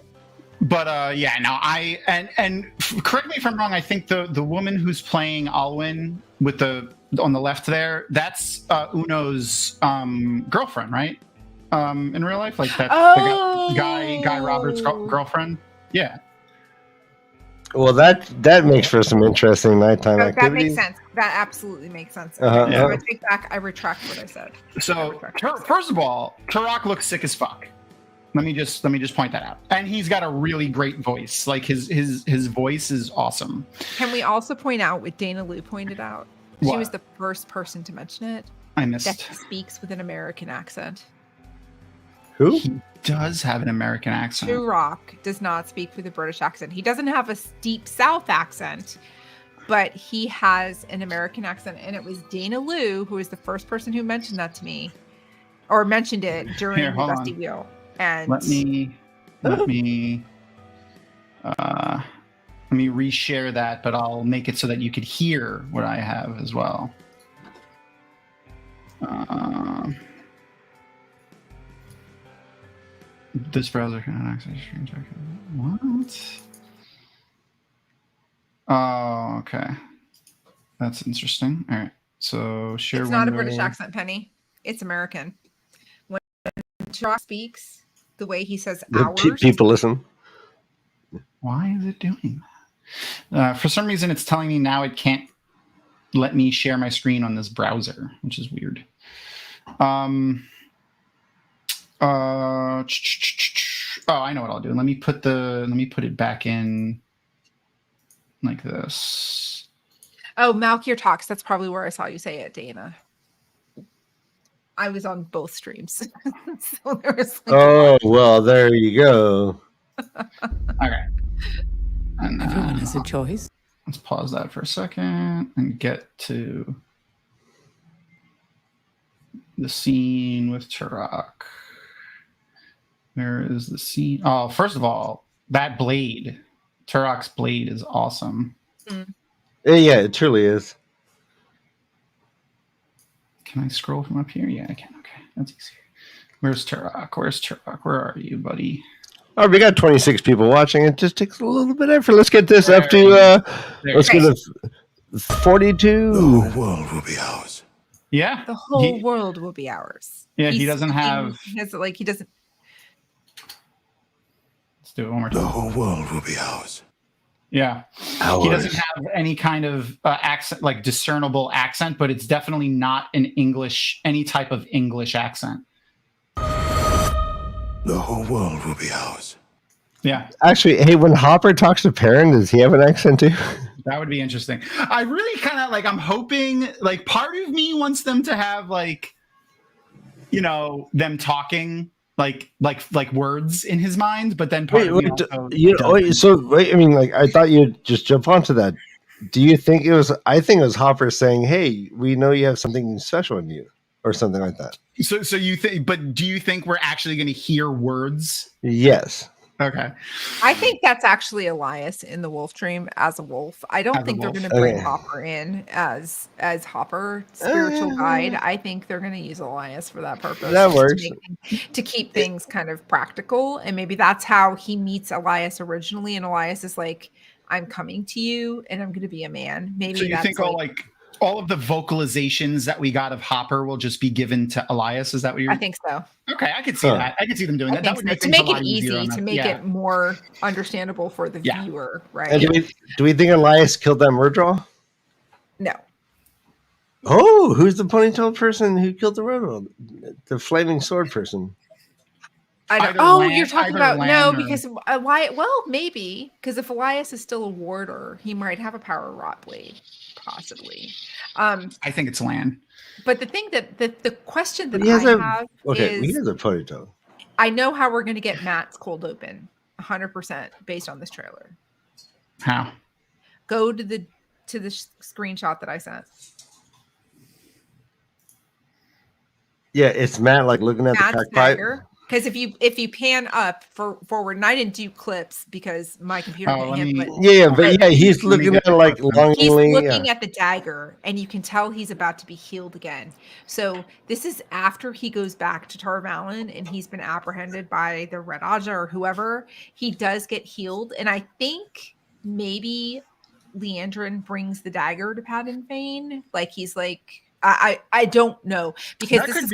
But and correct me if I'm wrong. I think the woman who's playing Alwyn with on the left there, that's Uno's girlfriend, right? In real life, like that's the Guy Roberts' girlfriend. Yeah. Well, that makes for some interesting nighttime activities. That makes sense. That absolutely makes sense. I retract what I said. So first of all, Turok looks sick as fuck. Let me just point that out. And he's got a really great voice. Like his voice is awesome. Can we also point out what Dana Liu pointed out? She was the first person to mention it. I missed. That he speaks with an American accent. Who? He does have an American accent. Turok does not speak with a British accent. He doesn't have a deep South accent, but he has an American accent. And it was Dana Liu who was the first person who mentioned that to me, or mentioned it during the Dusty Wheel. And let me reshare that, but I'll make it so that you could hear what I have as well. This browser cannot access screen sharing. What? Oh, okay. That's interesting. All right. So share. It's not a British accent, Penny. It's American. When Turok speaks, the way he says hours. People listen. Why is it doing that? For some reason, it's telling me now it can't let me share my screen on this browser, which is weird. I know what I'll do. Let me put it back in like this. Oh, Malkier Talks. That's probably where I saw you say it, Dana. I was on both streams. So there was well, there you go. Okay. And everyone has a choice. Let's pause that for a second and get to the scene with Turok. Where is the scene? Oh, first of all, that blade, Turok's blade is awesome. Yeah, it truly is. Can I scroll from up here? Yeah, I can. Okay, that's easier. Where's Turok? Where are you, buddy? Oh, we got 26 people watching. It just takes a little bit of effort. Let's get this up to let's get to 42. The whole world will be ours. Yeah, the whole world will be ours. Yeah, he doesn't have. He doesn't. Let's do it one more time. The whole world will be ours. Yeah, he doesn't have any kind of accent, like discernible accent, but it's definitely not any type of English accent. The whole world will be ours. Yeah. Actually, hey, when Hopper talks to Perrin, does he have an accent too? That would be interesting. I really kind of I'm hoping, part of me wants them to have them talking like words in his mind, but then part of me also I thought you'd just jump onto that. Do you think it was? I think it was Hopper saying, "Hey, we know you have something special in you," or something like that. So you think? But do you think we're actually going to hear words? Yes. Okay. I think that's actually Elias in the Wolf Dream as a wolf. I don't think they're going to bring Hopper in as Hopper spiritual guide. I think they're going to use Elias for that purpose. That works. To keep things kind of practical, and maybe that's how he meets Elias originally. And Elias is like, "I'm coming to you, and I'm going to be a man." Maybe so you that's think all of the vocalizations that we got of Hopper will just be given to Elias. Is that what you're? I think so. Okay, I could see that. I could see them doing that. That would make to things make a lot it easier easy, on to that. make it more understandable for the Yeah. viewer, And right? do we think Elias killed that Murdraw? No. Oh, who's the ponytail person who killed the Murdraw? The flaming sword person. I don't. Either Oh, Lan- you're talking either about Lan or- because Elias. Well, maybe because if Elias is still a warder, he might have a power rot blade, possibly. I think it's Lan. But the thing that the question that He has I a- have Okay, he is, has a ponytail. I know how we're going to get Matt's cold open, 100% based on this trailer. How? Go to the screenshot that I sent. Yeah, it's Matt like looking at the Matt's crack pipe. dagger. Because if you pan up forward, and I didn't do clips because my computer Oh, can't let handle me- it. Yeah, but yeah, he's Let me looking get at it like the- He's longingly. looking at the dagger, and you can tell he's about to be healed again. So this is after he goes back to Tarvalon, and he's been apprehended by the Red Aja or whoever. He does get healed, and I think maybe Leandrin brings the dagger to Padden Fane. Like he's like, I don't know, because That this could is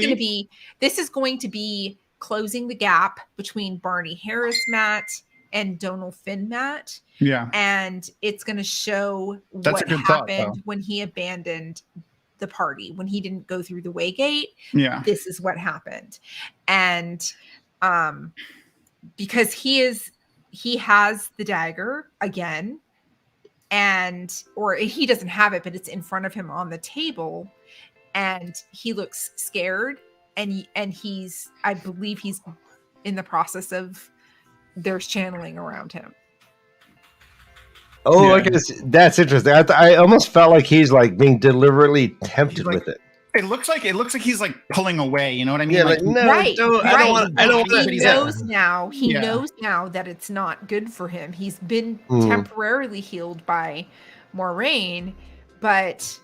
going to be closing the gap between Barney Harris Matt and Donal Finn Matt. Yeah. And it's going to show That's a what good thought, happened though. when he abandoned the party, when he didn't go through the Waygate. Yeah. This is what happened. And because he has the dagger again, or he doesn't have it, but it's in front of him on the table, and he looks scared, and he's, I believe he's in the process of, there's channeling around him. Oh, Yeah. I guess that's interesting. I almost felt like he's like being deliberately tempted He's like- with it. It looks like he's like pulling away. You know what I mean? Yeah, like, no, Right, don't, I right. don't want. I don't want He to. knows now. He Yeah. knows now that it's not good for him. He's been Mm. temporarily healed by Moraine, but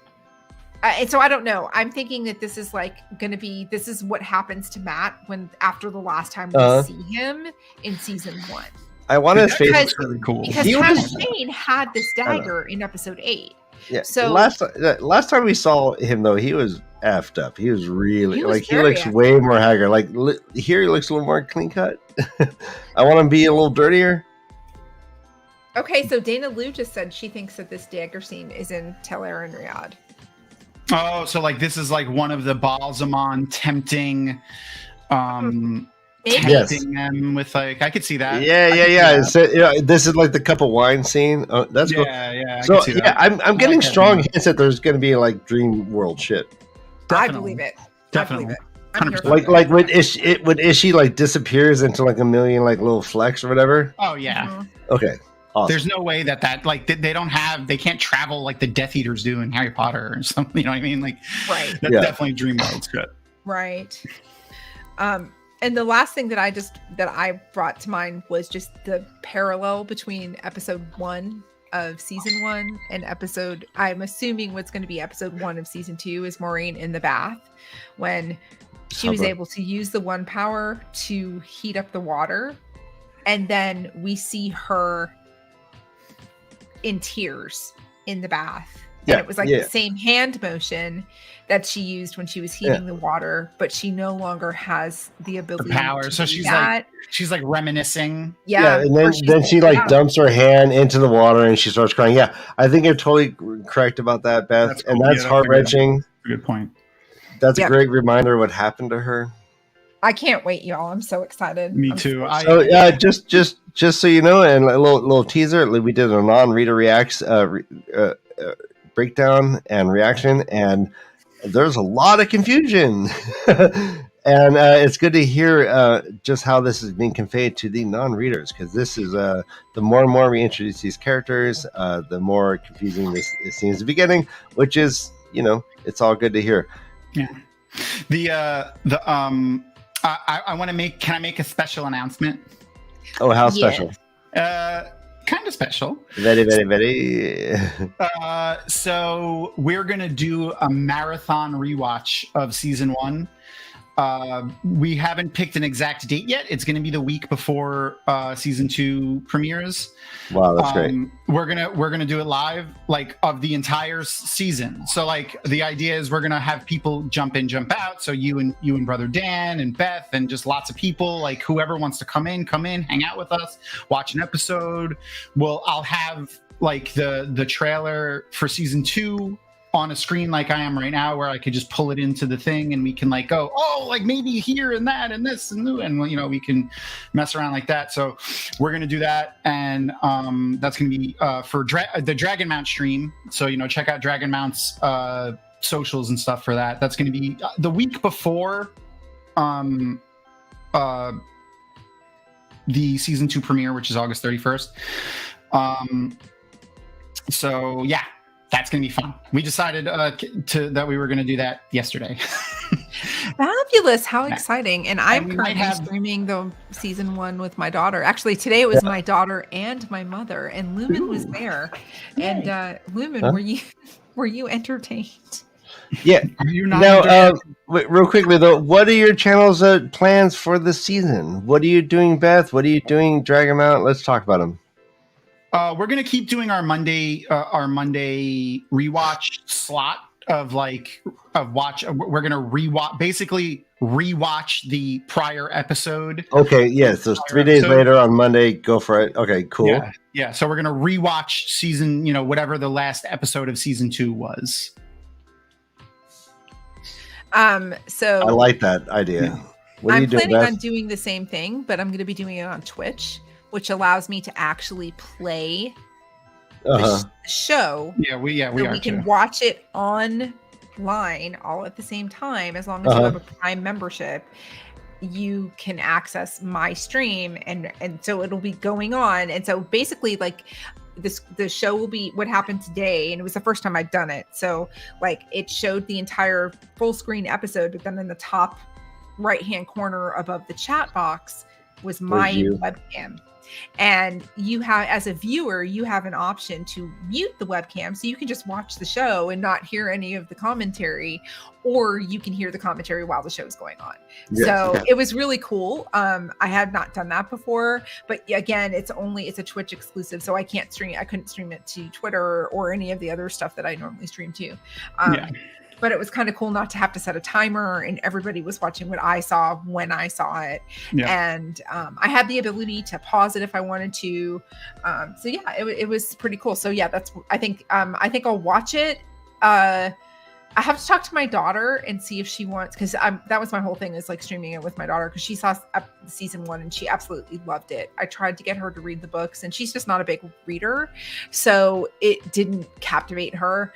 and so I don't know. I'm thinking that this is like going to be. This is what happens to Matt after the last time we see him in season 1. I want his face. Because- really cool. Because He Padden was- Fane had this dagger in episode 8. Yeah. So- last time we saw him though, he was effed up. He was really He was like he very looks effed way more haggard. Like here, he looks a little more clean cut. I want him to be a little dirtier. Okay, so Dana Liu just said she thinks that this dagger scene is in Tel Arin Riyadh. Oh, so like this is like one of the Balsamon tempting Maybe. Yes. tempting them with like I could see that. Yeah. I could see that. So, this is like the cup of wine scene. Oh, that's cool. Yeah, I So could see yeah, that. I'm getting like that. strong hints that there's going to be like dream world shit. I Definitely. believe it. Definitely. I believe it. I'm here 100%. for Like it. when Ishi like disappears into like a million like little flecks or whatever. Oh yeah. Mhm. Okay, awesome. There's no way that like they can't travel like the Death Eaters do in Harry Potter or something. You know what I mean? Like Right. that's Yeah. definitely dream world shit. Right. And the last thing that I brought to mind was just the parallel between episode 1 of season 1 and I'm assuming what's going to be episode 1 of season 2 is Maureen in the bath when she was Hubba. able to use the one power to heat up the water. And then we see her in tears in the bath. Yeah, And it was like yeah. the same hand motion that she used when she was heating the water, but she no longer has the ability power. to So do she's that. She's like reminiscing. Yeah, and or then she's- she like yeah. dumps her hand into the water and she starts crying. Yeah, I think you're totally correct about that, Beth. That's And cool. that's Yeah, that's heart wrenching. Good point. That's Yep. a great reminder of what happened to her. I can't wait, y'all. I'm so excited. Me I'm too. so So yeah, just so you know, and a little teaser, we did a non-reader reacts breakdown and reaction, and there's a lot of confusion. And it's good to hear just how this is being conveyed to the non-readers, because this is the more and more we introduce these characters, the more confusing this seems to be getting, which is, it's all good to hear. Yeah. I want to make. Can I make a special announcement? Oh, how Yeah. special! Kind of special. Very, very, very. So we're gonna do a marathon rewatch of season 1. We haven't picked an exact date yet. It's going to be the week before season 2 premieres. Wow, that's great. We're gonna do it live, like of the entire season. So like the idea is we're gonna have people jump in, jump out. So you and brother Dan and Beth and just lots of people, like whoever wants to come in, hang out with us, watch an episode. I'll have like the trailer for season 2 on a screen like I am right now, where I could just pull it into the thing and we can like go, oh, like maybe here and that and this and we can mess around like that. So we're gonna do that, and that's gonna be for the Dragon Mount stream. So check out Dragon Mount's socials and stuff for that. That's gonna be the week before the season 2 premiere, which is August 31st. So yeah. That's going to be fun. We decided that we were going to do that yesterday. Fabulous. How exciting. And I'm currently streaming the season 1 with my daughter. Actually, today it was my daughter and my mother, and Lumen was there. Yay. And Lumen, were you entertained? Yeah. You're not now, real quickly though, what are your channel's plans for the season? What are you doing, Beth? What are you doing, Dragon Mount? Let's talk about them. We're gonna keep doing our Monday rewatch slot of watch. We're gonna rewatch the prior episode. Okay, yes. So 3 days later on Monday, go for it. Okay, cool. Yeah. So we're gonna rewatch season, whatever the last episode of season 2 was. So I like that idea. Yeah. What are you doing, planning Beth? on doing the same thing, but I'm going to be doing it on Twitch, which allows me to actually play the show. We can watch it online all at the same time. As long as you have a Prime membership, you can access my stream, and so it'll be going on. And so basically, like the show will be what happened today, and it was the first time I've done it. So like it showed the entire full screen episode, but then in the top right hand corner above the chat box was my webcam. And you have, as a viewer, you have an option to mute the webcam, so you can just watch the show and not hear any of the commentary, or you can hear the commentary while the show is going on. It was really cool. I had not done that before, but again, it's a Twitch exclusive, so I couldn't stream it to Twitter or any of the other stuff that I normally stream to. But it was kind of cool not to have to set a timer, and everybody was watching what I saw when I saw it. Yeah. And I had the ability to pause it if I wanted to. It was pretty cool. So yeah, I think I'll watch it. I have to talk to my daughter and see if she wants, because that was my whole thing, is like streaming it with my daughter, because she saw season 1 and she absolutely loved it. I tried to get her to read the books, and she's just not a big reader, so it didn't captivate her.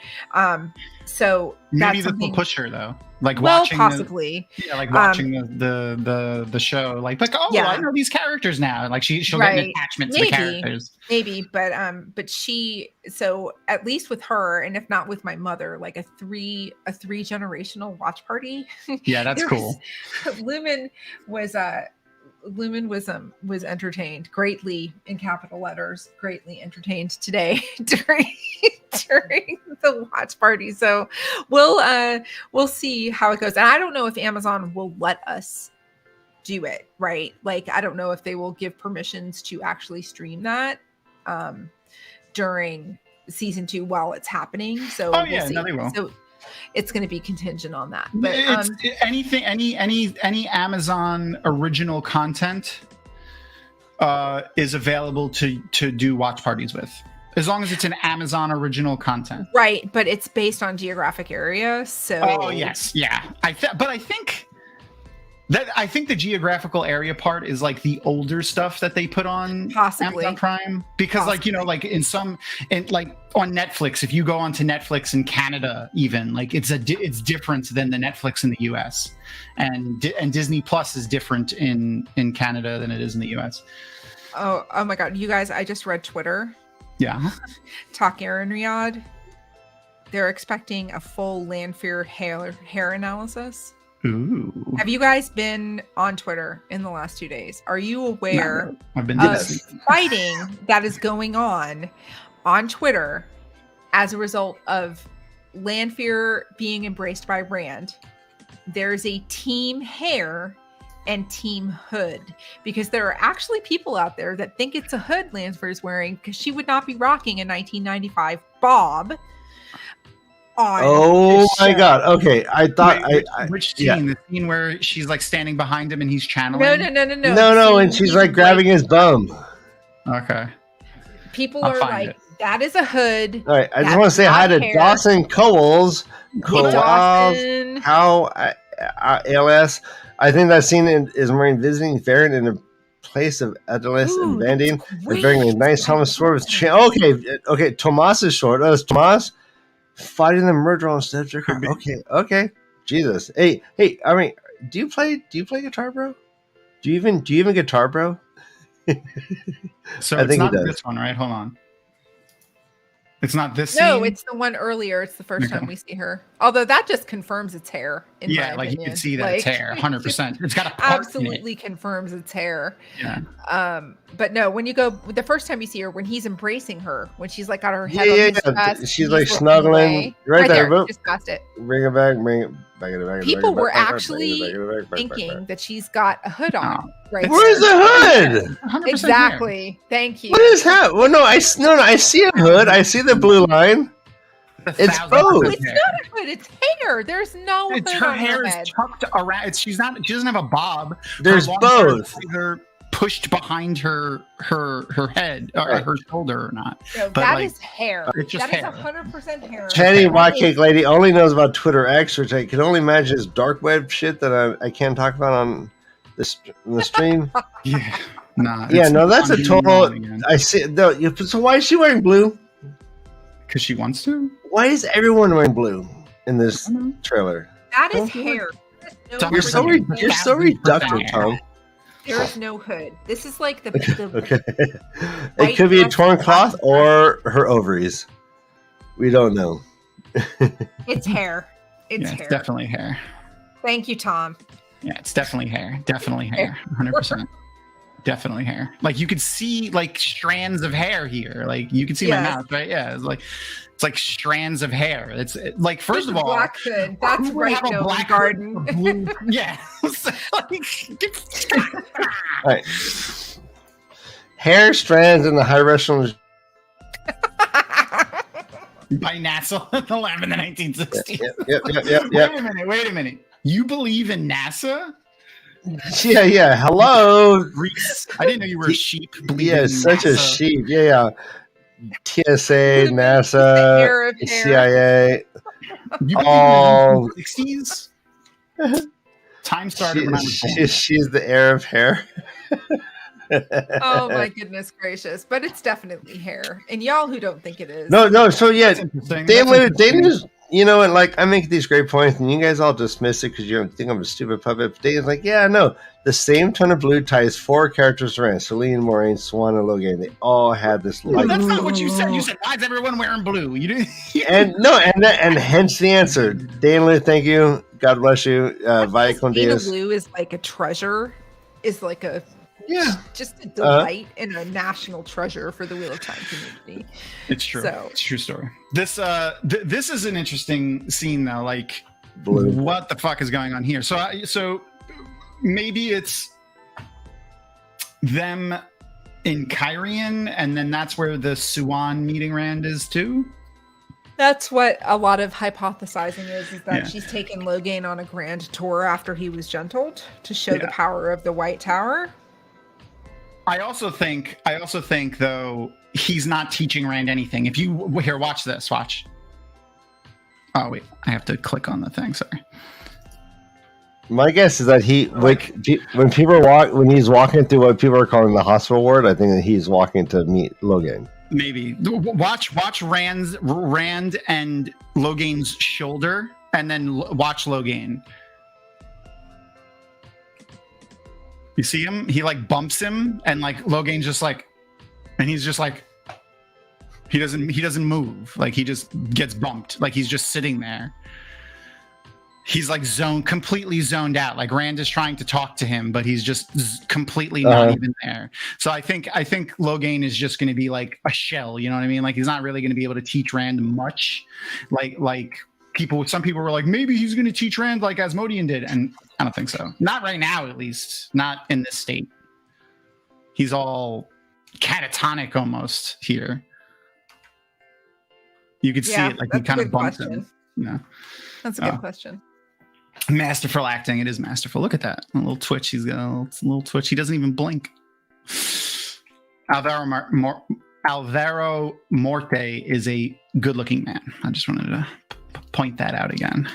So maybe this will push her though, like watching possibly watching the show, like I know these characters now, like she'll get an attachment to the characters. Maybe, but she, so at least with her, and if not with my mother, like a three generational watch party. Yeah, that's cool. Lumen was entertained greatly, in capital letters, greatly entertained today during the watch party. So we'll see how it goes. And I don't know if Amazon will let us do it, right? Like, I don't know if they will give permissions to actually stream that during season 2 while it's happening. So we'll see. No, they will. So it's going to be contingent on that. But any Amazon original content is available to do watch parties with, as long as it's an Amazon original content. Right, but it's based on geographic area. So yes, yeah. I think the geographical area part is like the older stuff that they put on Amazon Prime, because like on Netflix, if you go onto Netflix in Canada, even like it's different than the Netflix in the US, and Disney Plus is different in Canada than it is in the US. Oh my God, you guys! I just read Twitter. Yeah, Talk Aaron Riyadh. They're expecting a full Lanfear hair analysis. Ooh. Have you guys been on Twitter in the last 2 days? Are you aware I've been of fighting that is going on Twitter as a result of Lanfear being embraced by Rand there's a team hair and team hood, because there are actually people out there that think it's a hood Lansford is wearing, because she would not be rocking a 1995 bob. Oh my god. Okay. I thought which scene? yeah. The scene where she's like standing behind him and he's channeling? No, and she's like grabbing his bum. Okay. People I'll are find like, it. that is a hood. All right. I just That's want to say hi to not hair. Dawson Cowles. Dawson. How ALS. I think that scene is wearing visiting Farron in a place of idleness and vending. And bringing a nice helmet sword with chain. Okay. Tomas's sword. Oh, it's Tomas fighting the murderer on stage. Okay. Jesus. Hey. I mean, do you play guitar, bro? Do you even guitar, bro? So I it's think not he does. this one, right? Hold on. It's not this No, scene? it's the one earlier. It's the first Okay. time we see her. Although that just confirms it's hair. In Yeah, my like you opinion. can see that it's hair, 100%. It's got a part in it. Absolutely confirms it's hair. Yeah. But no, when you go the first time you see her, when he's embracing her, when she's like got her head Yeah, on yeah, his yeah. chest, She's he's like looking snuggling away. right there, bro. Just past it. Bring it back. People were actually thinking that she's got a hood on. Right. Where's there. the hood? 100% Exactly. Thank you. What is that? Well, no, I see a hood. I see the blue line. It's both. No, it's not a hood. It's hair. There's no It's hood her on hair her is head. tucked around. She doesn't have a bob. There's Her long hair is both. either pushed behind her head or Right. her shoulder or not. No, But, that like, is hair. it's just That is hair. 100% hair. Chatty White Cake Lady only knows about Twitter X, which I can only imagine is dark web shit that I can't talk about on the stream. Yeah. Nah. Yeah, no, that's a total. Because I see. No, so why is she wearing blue? she wants to. Why is everyone wearing blue in this trailer? That is Don't do it. hair. There's no You're hood so on re- her head. You're so reductive, Tom. There is no hood. This is like the Okay. White It could be a dress torn with cloth black- or her ovaries. We don't know. it's hair. It's Yeah, hair. it's definitely hair. Thank you, Tom. Yeah, it's definitely hair. Definitely hair. 100%. Definitely hair. Like you could see like strands of hair here. Like you can see my Yes. mouth, right? Yeah, it's like strands of hair. It's like first It's of a all, black hood. That's who would right, have a no black garden. hood with a blue- yeah. All right. Hair strands in the high resolution. By NASA in the lab in the 1960s. Yep. Wait a minute. You believe in NASA? Yeah. Hello. Reese, I didn't know you were a sheep. believing Yeah, in such a NASA. sheep. Yeah. TSA, The NASA, hair of hair. CIA. You Oh. believe in the 60s? Time started when I was born. She's the heir of hair. Oh my goodness gracious! But it's definitely hair, and y'all who don't think it is. No. So yeah, That's interesting. Dane That's is, and like I make these great points, and you guys all dismiss it because you think I'm a stupid puppet. But Dane's like, yeah, no, the same tone of blue ties 4 characters around: Celine, Moraine, Swan, and Logan. They all had this Well, light. that's not what you said. You said, "Why is everyone wearing blue?" You didn't. and hence the answer. Dane, thank you. God bless you. Via con Vina Diaz. Blue is like a treasure. Is like a Yeah. just a delight and a national treasure for the Wheel of Time community. It's true. So- It's a true story. This this is an interesting scene though. Like, Blue. what the fuck is going on here? So maybe it's them in Kyrian, and then that's where the Suan meeting Rand is too. That's what a lot of hypothesizing is that Yeah. she's taken Logain on a grand tour after he was gentled to show the Yeah. power of the White Tower. I also think though he's not teaching Rand anything. If you here, watch this. Watch. Oh wait, I have to click on the thing. Sorry. My guess is that when he's walking through what people are calling the hospital ward, I think that he's walking to meet Logan. Maybe watch Rand and Logain's shoulder, and then watch Logain. You see him? He like bumps him, and like Logain's just like, and he's just like, he doesn't move. Like he just gets bumped. Like he's just sitting there. He's like completely zoned out. Like Rand is trying to talk to him, but he's just completely not even there. So I think Logain is just going to be like a shell. You know what I mean? Like he's not really going to be able to teach Rand much. Like some people were like, maybe he's going to teach Rand like Asmodean did, and I don't think so. Not right now, at least. Not in this state. He's all catatonic almost here. You could see it like he kind of bumped him. Yeah, that's a good question. Masterful acting. It is masterful. Look at that. A little twitch. He's got a little twitch. He doesn't even blink. Alvaro Morte is a good-looking man. I just wanted to point that out again.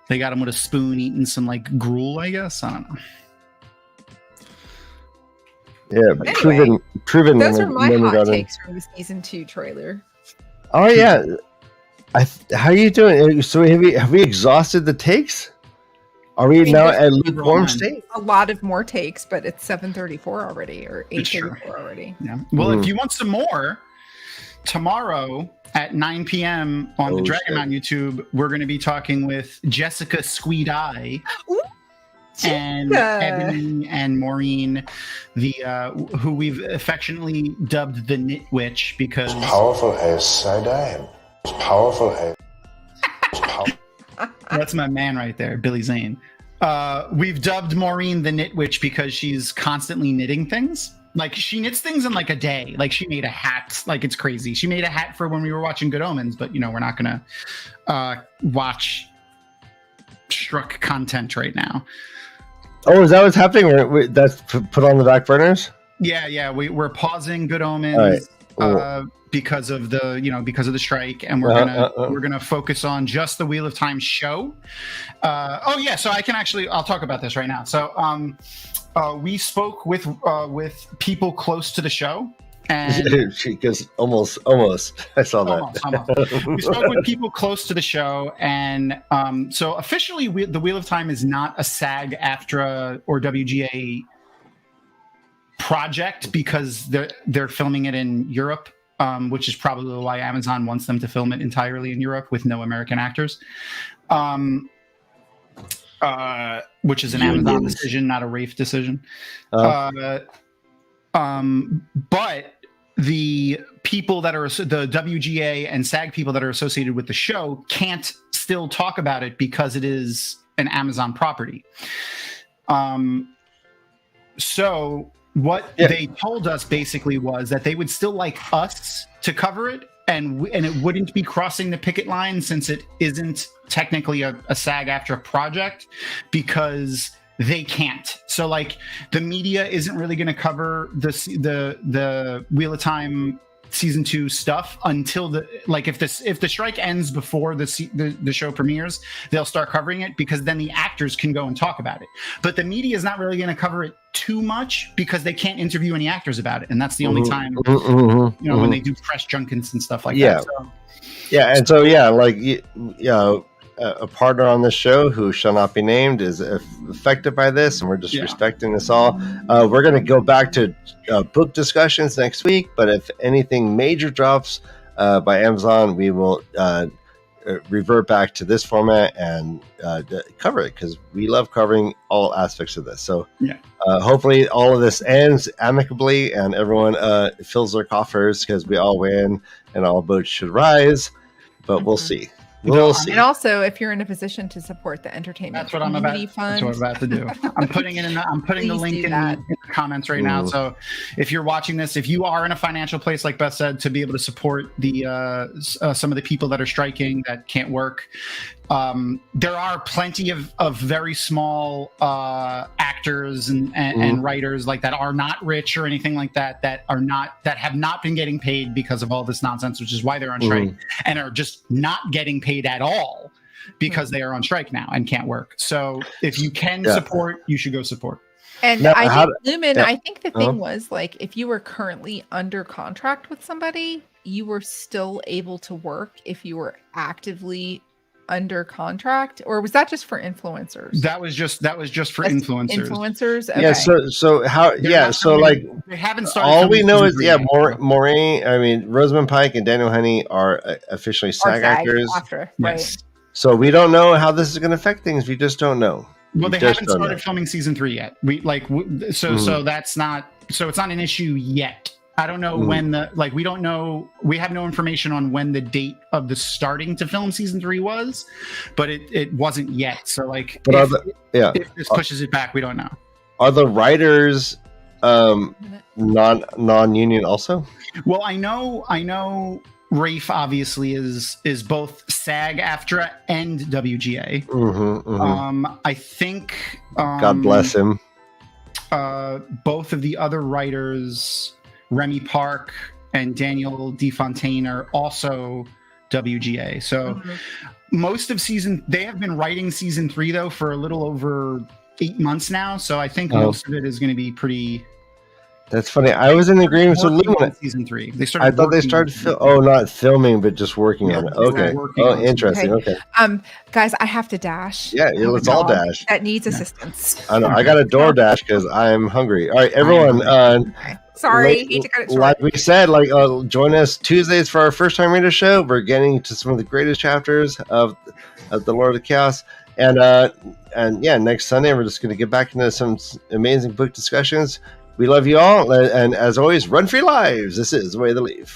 They got him with a spoon eating some like gruel, I guess. I don't know. Yeah, but anyway, proven. Those are my hot takes from the season 2 trailer. Oh yeah, how are you doing? So have we exhausted the takes? Are we now at lukewarm state? A lot of more takes, but it's 7:34 already, or 8:34 already. Yeah. Well, if you want some more, tomorrow at 9 p.m. on the Dragonmount YouTube, we're going to be talking with Jessica Squeed Eye. And Ebony and Maureen, who we've affectionately dubbed the Knit Witch because powerful as side-eye. Powerful as that's my man right there, Billy Zane. We've dubbed Maureen the Knit Witch because she's constantly knitting things. Like she knits things in like a day. Like she made a hat. Like it's crazy. She made a hat for when we were watching Good Omens, but we're not gonna watch Struck content right now. Oh, is that what's happening? Or that's put on the back burners? Yeah. We're pausing Good Omens because of the strike, and we're gonna focus on just the Wheel of Time show. So I'll talk about this right now. So we spoke with people close to the show. And she goes almost. I saw that. Almost. We spoke with people close to the show, and so officially, the Wheel of Time is not a SAG-AFTRA or WGA project because they're filming it in Europe, which is probably why Amazon wants them to film it entirely in Europe with no American actors. Which is an Amazon decision, not a Rafe decision. But the people that are the WGA and SAG people that are associated with the show can't still talk about it because it is an Amazon property. So what they told us basically was that they would still like us to cover it, and it wouldn't be crossing the picket line since it isn't technically a SAG-AFTRA project because they can't. So like the media isn't really going to cover the Wheel of Time season 2 stuff until if the strike ends before the show premieres, they'll start covering it because then the actors can go and talk about it. But the media is not really going to cover it too much because they can't interview any actors about it, and that's the only time when they do press junkets and stuff like that. So. A partner on the show who shall not be named is affected by this, and we're just respecting this all. We're going to go back to book discussions next week, but if anything major drops by Amazon, we will revert back to this format and cover it because we love covering all aspects of this. So hopefully all of this ends amicably and everyone fills their coffers because we all win and all boats should rise, but we'll see. We'll see. And also, if you're in a position to support the entertainment community fund, that's what I'm about to do. I'm putting the link in the comments right now. So if you're watching this, if you are in a financial place, like Beth said, to be able to support the some of the people that are striking that can't work, there are plenty of very small actors and writers like that are not rich or anything like that that have not been getting paid because of all this nonsense, which is why they're on strike and are just not getting paid at all because they are on strike now and can't work. So if you can support, you should go support. And I think Lumen, I think the thing was like if you were currently under contract with somebody, you were still able to work if you were actively under contract, or was that just for influencers? That was just for influencers. Okay. Yeah. So how? Yeah. So like they haven't started. All we know is Maureen. I mean, Rosamund Pike and Daniel Honey are officially SAG actors. Right. So we don't know how this is going to affect things. We just don't know. Well, they haven't started filming season 3 yet. So that's not. So it's not an issue yet. I don't know when we don't know. We have no information on when the date of the starting to film season 3 was, but it wasn't yet. So like, But if this pushes it back, we don't know. Are the writers non-union also? Well, I know Rafe obviously is both SAG-AFTRA and WGA. I think God bless him. Both of the other writers, Remy Park and Daniel DeFontaine, are also WGA. So most of they have been writing season 3 though for a little over 8 months now. So I think most of it is going to be pretty. That's funny. I was in agreement with Luna. Season 3. I thought they started not filming, but just working on it. Okay. Interesting. Okay. Guys, I have to dash. Yeah, let's all dash. That needs assistance. I know. I got a door dash because I'm hungry. All right, everyone. Sorry, need to cut it short. Like we said, join us Tuesdays for our first time reader show. We're getting to some of the greatest chapters of the Lord of Chaos. And next Sunday we're just going to get back into some amazing book discussions. We love you all, and as always, run for your lives. This is the way of the Leaf.